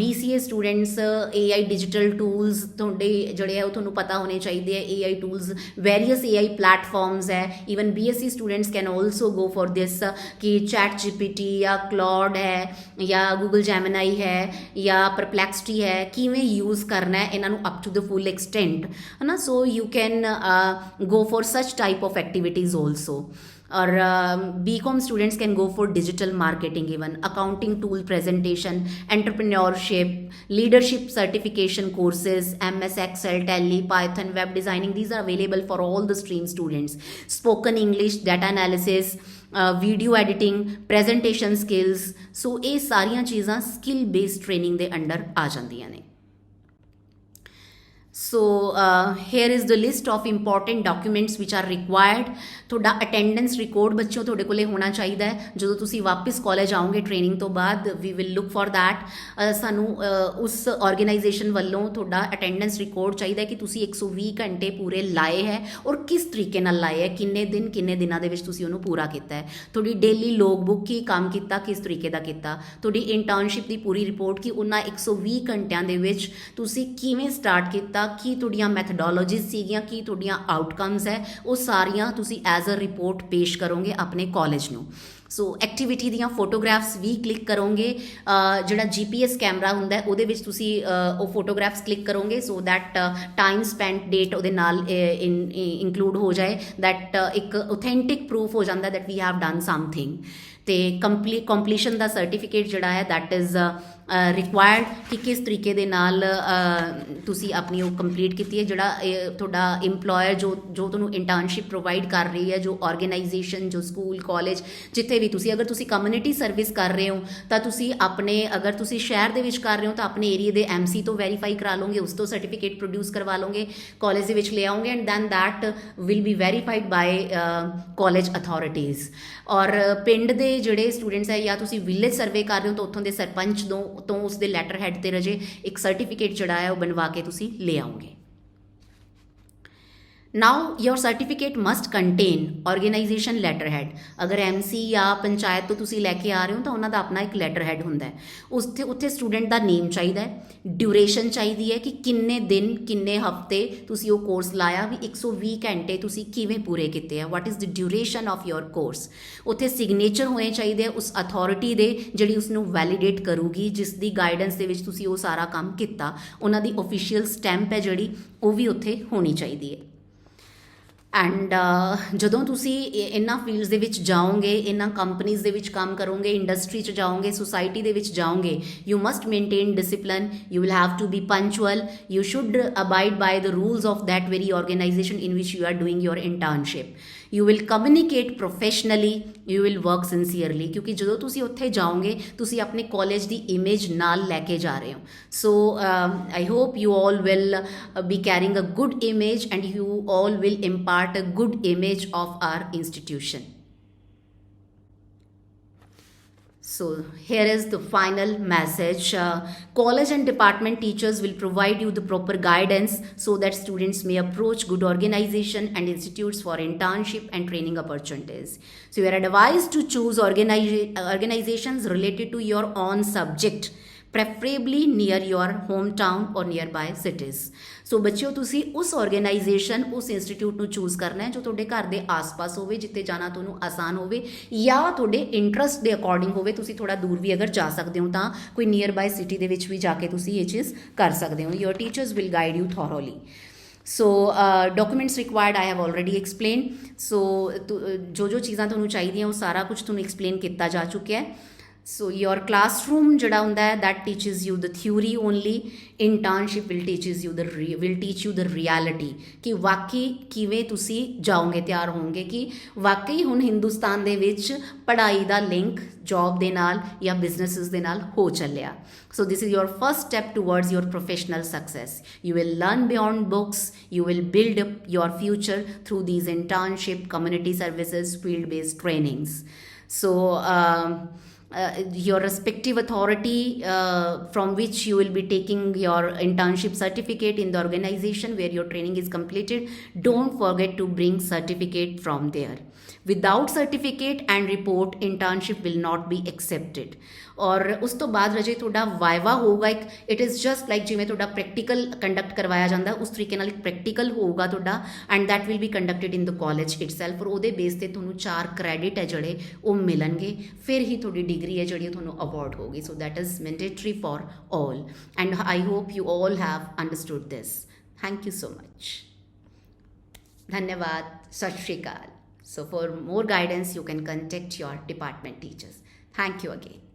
BCA students AI digital tools ਤੁਹਾਡੇ ਜਿਹੜੇ ਆ ਉਹ ਤੁਹਾਨੂੰ ਪਤਾ ਹੋਣੇ ਚਾਹੀਦੇ ਹੈ। AI tools, various AI platforms ਹੈ। Even BSc students can also go for this, ਕਿ ChatGPT ਜਾਂ Claude ਹੈ ਜਾਂ Google Gemini ਹੈ ਜਾਂ Perplexity ਹੈ, ਕਿਵੇਂ ਯੂਜ਼ ਕਰਨਾ ਹੈ ਇਹਨਾਂ ਨੂੰ up to the full extent, ਹੈ ਨਾ। So you can go for such type of activities also. और BCom students can go for digital marketing, even accounting tool presentation, entrepreneurship, leadership certification courses, MS Excel, Tally, Python, web designing. These are available for all the stream students. Spoken English, data analysis, video editing, presentation skills. So ਇਹ ਸਾਰੀਆਂ ਚੀਜ਼ਾਂ skill based training ਦੇ ਅੰਡਰ ਆ ਜਾਂਦੀਆਂ ਨੇ। So here is the list of important documents which are required। ਤੁਹਾਡਾ ਅਟੈਂਡੈਂਸ ਰਿਕਾਰਡ ਬੱਚਿਓ ਤੁਹਾਡੇ ਕੋਲੇ ਹੋਣਾ ਚਾਹੀਦਾ ਹੈ। ਜਦੋਂ ਤੁਸੀਂ ਵਾਪਸ ਕਾਲਜ ਆਓਗੇ ਟ੍ਰੇਨਿੰਗ ਤੋਂ ਬਾਅਦ, we will look for that. ਸਾਨੂੰ ਉਸ ਆਰਗੇਨਾਈਜੇਸ਼ਨ ਵੱਲੋਂ ਤੁਹਾਡਾ ਅਟੈਂਡੈਂਸ ਰਿਕਾਰਡ ਚਾਹੀਦਾ ਹੈ ਕਿ ਤੁਸੀਂ 120 ਘੰਟੇ ਪੂਰੇ ਲਾਏ ਹੈ, ਔਰ ਕਿਸ ਤਰੀਕੇ ਨਾਲ ਲਾਏ ਹੈ, ਕਿੰਨੇ ਦਿਨਾਂ ਦੇ ਵਿੱਚ ਤੁਸੀਂ ਉਹਨੂੰ ਪੂਰਾ ਕੀਤਾ ਹੈ। ਤੁਹਾਡੀ ਡੇਲੀ ਲੌਗ ਬੁੱਕ, ਕੀ ਕੰਮ ਕੀਤਾ, ਕਿਸ ਤਰੀਕੇ ਦਾ ਕੀਤਾ। ਤੁਹਾਡੀ ਇੰਟਰਨਸ਼ਿਪ ਦੀ ਪੂਰੀ ਰਿਪੋਰਟ ਕਿ ਉਹਨਾਂ 120 ਘੰਟਿਆਂ ਦੇ ਵਿੱਚ ਤੁਸੀਂ ਕਿਵੇਂ ਸਟਾਰਟ ਕੀਤਾ, ਕੀ ਤੁਹਾਡੀਆਂ ਮੈਥਡੋਲੋਜੀਜ਼ ਸੀਗੀਆਂ, ਕੀ ਤੁਹਾਡੀਆਂ ਆਊਟਕਮਸ ਹੈ, ਉਹ ਸਾਰੀਆਂ ਤੁਸੀਂ ਐਜ਼ ਅ ਰਿਪੋਰਟ ਪੇਸ਼ ਕਰੋਗੇ ਆਪਣੇ ਕਾਲਜ ਨੂੰ। ਸੋ ਐਕਟੀਵਿਟੀ ਦੀਆਂ ਫੋਟੋਗ੍ਰਾਫਸ ਵੀ ਕਲਿੱਕ ਕਰੋਗੇ, ਜਿਹੜਾ GPS ਕੈਮਰਾ ਹੁੰਦਾ ਉਹਦੇ ਵਿੱਚ ਤੁਸੀਂ ਉਹ ਫੋਟੋਗ੍ਰਾਫਸ ਕਲਿੱਕ ਕਰੋਗੇ so that time spent date ਉਹਦੇ ਨਾਲ ਇਨਕਲੂਡ ਹੋ ਜਾਏ, ਦੈਟ ਇੱਕ ਓਥੈਂਟਿਕ ਪ੍ਰੂਫ ਹੋ ਜਾਂਦਾ that we have done something. ਅਤੇ ਕੰਪਲੀਸ਼ਨ ਦਾ ਸਰਟੀਫਿਕੇਟ ਜਿਹੜਾ ਹੈ ਦੈਟ ਇਜ਼ ਰਿਕੁਆਇਰਡ ਕਿ ਕਿਸ ਤਰੀਕੇ ਦੇ ਨਾਲ ਤੁਸੀਂ ਆਪਣੀ ਉਹ ਕੰਪਲੀਟ ਕੀਤੀ ਹੈ। ਜਿਹੜਾ ਤੁਹਾਡਾ ਇੰਪਲੋਇਰ ਜੋ ਤੁਹਾਨੂੰ ਇੰਟਰਨਸ਼ਿਪ ਪ੍ਰੋਵਾਈਡ ਕਰ ਰਹੀ ਹੈ, ਜੋ ਆਰਗੇਨਾਈਜੇਸ਼ਨ, ਜੋ ਸਕੂਲ, ਕਾਲਜ, ਜਿੱਥੇ ਵੀ ਤੁਸੀਂ, ਅਗਰ ਤੁਸੀਂ ਕਮਿਊਨਿਟੀ ਸਰਵਿਸ ਕਰ ਰਹੇ ਹੋ ਤਾਂ ਤੁਸੀਂ ਆਪਣੇ, ਅਗਰ ਤੁਸੀਂ ਸ਼ਹਿਰ ਦੇ ਵਿੱਚ ਕਰ ਰਹੇ ਹੋ ਤਾਂ ਆਪਣੇ ਏਰੀਏ ਦੇ MC ਤੋਂ ਵੈਰੀਫਾਈ ਕਰਾ ਲਓਗੇ, ਉਸ ਤੋਂ ਸਰਟੀਫਿਕੇਟ ਪ੍ਰੋਡਿਊਸ ਕਰਵਾ ਲਓਗੇ, ਕਾਲਜ ਦੇ ਵਿੱਚ ਲੈ ਆਓਗੇ and then that will be verified by college authorities. ਔਰ ਪਿੰਡ ਦੇ ਜਿਹੜੇ ਸਟੂਡੈਂਟਸ ਹੈ ਜਾਂ ਤੁਸੀਂ ਵਿਲੇਜ ਸਰਵੇ ਕਰ ਰਹੇ ਹੋ ਤਾਂ ਉੱਥੋਂ ਦੇ ਸਰਪੰਚ ਤੋਂ ਉਸ ਦੇ ਲੈਟਰ ਹੈਡ 'ਤੇ ਰਜੇ ਇੱਕ ਸਰਟੀਫਿਕੇਟ ਜਿਹੜਾ ਹੈ ਉਹ ਬਣਵਾ ਕੇ ਤੁਸੀਂ ਲੈ ਆਓਗੇ। Now your certificate must contain organization letterhead। ਅਗਰ MC ਜਾਂ ਪੰਚਾਇਤ ਤੋਂ ਤੁਸੀਂ ਲੈ ਕੇ ਆ ਰਹੇ ਹੋ ਤਾਂ ਉਹਨਾਂ ਦਾ ਆਪਣਾ ਇੱਕ ਲੈਟਰਹੈਡ ਹੁੰਦਾ ਹੈ, ਉੱਥੇ ਸਟੂਡੈਂਟ ਦਾ ਨੇਮ ਚਾਹੀਦਾ ਹੈ, ਡਿਊਰੇਸ਼ਨ ਚਾਹੀਦੀ ਹੈ ਕਿ ਕਿੰਨੇ ਦਿਨ, ਕਿੰਨੇ ਹਫ਼ਤੇ ਤੁਸੀਂ ਉਹ ਕੋਰਸ ਲਾਇਆ, ਵੀ 120 ਘੰਟੇ ਤੁਸੀਂ ਕਿਵੇਂ ਪੂਰੇ ਕੀਤੇ ਆ, what is the duration of your course. ਉੱਥੇ ਸਿਗਨੇਚਰ ਹੋਣੇ ਚਾਹੀਦੇ ਆ ਉਸ ਅਥੋਰਿਟੀ ਦੇ ਜਿਹੜੀ ਉਸਨੂੰ ਵੈਲੀਡੇਟ ਕਰੂਗੀ, ਜਿਸ ਦੀ ਗਾਈਡੈਂਸ ਦੇ ਵਿੱਚ ਤੁਸੀਂ ਉਹ ਸਾਰਾ ਕੰਮ ਕੀਤਾ, ਉਹਨਾਂ ਦੀ ਓਫੀਸ਼ੀਅਲ ਸਟੈਂਪ ਹੈ ਜਿਹੜੀ ਉਹ ਵੀ ਉੱਥੇ ਹੋਣੀ ਚਾਹੀਦੀ ਹੈ। ਐਂਡ ਜਦੋਂ ਤੁਸੀਂ ਇਹਨਾਂ ਫੀਲਡਸ ਦੇ ਵਿੱਚ ਜਾਓਗੇ, ਇਹਨਾਂ ਕੰਪਨੀਜ਼ ਦੇ ਵਿੱਚ ਕੰਮ ਕਰੋਗੇ, ਇੰਡਸਟਰੀ 'ਚ ਜਾਓਗੇ, ਸੁਸਾਇਟੀ ਦੇ ਵਿੱਚ ਜਾਓਗੇ, you must maintain discipline, you will have to be punctual, you should abide by the rules of that very organisation in which you are doing your internship. You will communicate professionally, you will work sincerely, ਕਿਉਂਕਿ ਜਦੋਂ ਤੁਸੀਂ ਉੱਥੇ ਜਾਓਗੇ ਤੁਸੀਂ ਆਪਣੇ ਕਾਲਜ ਦੀ ਇਮੇਜ ਨਾਲ ਲੈ ਕੇ ਜਾ ਰਹੇ ਹੋ। So I hope you all will be carrying a good image and you all will impart a good image of our institution. So here is the final message. College and department teachers will provide you the proper guidance so that students may approach good organization and institutes for internship and training opportunities. So you are advised to choose organizations related to your own subject, preferably near your hometown or nearby cities. ਸੋ ਬੱਚਿਓ ਤੁਸੀਂ ਉਸ ਆਰਗੇਨਾਈਜੇਸ਼ਨ, ਉਸ ਇੰਸਟੀਟਿਊਟ ਨੂੰ ਚੂਜ਼ ਕਰਨਾ ਹੈ ਜੋ ਤੁਹਾਡੇ ਘਰ ਦੇ ਆਸ-ਪਾਸ ਹੋਵੇ, ਜਿੱਥੇ ਜਾਣਾ ਤੁਹਾਨੂੰ ਆਸਾਨ ਹੋਵੇ ਜਾਂ ਤੁਹਾਡੇ ਇੰਟਰਸਟ ਦੇ ਅਕੋਰਡਿੰਗ ਹੋਵੇ। ਤੁਸੀਂ ਥੋੜ੍ਹਾ ਦੂਰ ਵੀ ਅਗਰ ਜਾ ਸਕਦੇ ਹੋ ਤਾਂ ਕੋਈ ਨੀਅਰ ਬਾਏ ਸਿਟੀ ਦੇ ਵਿੱਚ ਵੀ ਜਾ ਕੇ ਤੁਸੀਂ ਇਹ ਚੀਜ਼ ਕਰ ਸਕਦੇ ਹੋ। Your teachers will guide you thoroughly. So documents required I have already explain. So ਜੋ ਚੀਜ਼ਾਂ ਤੁਹਾਨੂੰ ਚਾਹੀਦੀਆਂ ਉਹ ਸਾਰਾ ਕੁਝ ਤੁਹਾਨੂੰ ਐਕਸਪਲੇਨ ਕੀਤਾ ਜਾ ਚੁੱਕਿਆ ਹੈ। ਸੋ ਯੋਰ ਕਲਾਸਰੂਮ ਜਿਹੜਾ ਹੁੰਦਾ ਹੈ that teaches you the theory only, internship will teach you the reality ਕਿ ਵਾਕਈ ਕਿਵੇਂ ਤੁਸੀਂ ਜਾਓਗੇ, ਤਿਆਰ ਹੋਵੋਗੇ ਕਿ ਵਾਕਈ ਹੁਣ ਹਿੰਦੁਸਤਾਨ ਦੇ ਵਿੱਚ ਪੜ੍ਹਾਈ ਦਾ ਲਿੰਕ ਜੌਬ ਦੇ ਨਾਲ ਜਾਂ ਬਿਜ਼ਨਸਿਸ ਦੇ ਨਾਲ ਹੋ ਚੱਲਿਆ। So this is your first step towards your professional success. You will learn beyond books. You will build up your future through these internship, community services, field-based trainings. So your respective authority from which you will be taking your internship certificate in the organization where your training is completed, don't forget to bring certificate from there. Without certificate and report, internship will not be accepted. ਔਰ ਉਸ ਤੋਂ ਬਾਅਦ ਰਜੇ ਤੁਹਾਡਾ ਵਾਈਵਾ ਹੋਊਗਾ ਇੱਕ, ਇਟ ਇਜ਼ ਜਸਟ ਲਾਈਕ ਜਿਵੇਂ ਤੁਹਾਡਾ ਪ੍ਰੈਕਟੀਕਲ ਕੰਡਕਟ ਕਰਵਾਇਆ ਜਾਂਦਾ ਉਸ ਤਰੀਕੇ ਨਾਲ ਇੱਕ ਪ੍ਰੈਕਟੀਕਲ ਹੋਊਗਾ ਤੁਹਾਡਾ and that will B conducted in the college itself. ਔਰ ਉਹਦੇ ਬੇਸ 'ਤੇ ਤੁਹਾਨੂੰ 4 ਕ੍ਰੈਡਿਟ ਹੈ ਜਿਹੜੇ ਉਹ ਮਿਲਣਗੇ, ਫਿਰ ਹੀ ਤੁਹਾਡੀ ਡਿਗਰੀ ਹੈ ਜਿਹੜੀ ਤੁਹਾਨੂੰ ਅਵਾਰਡ ਹੋਊਗੀ। So that is mandatory for all and I hope you all have understood this. Thank you so much. धन्यवाद, सत श्री अकाल. So for more guidance you can contact your department teachers. Thank you again.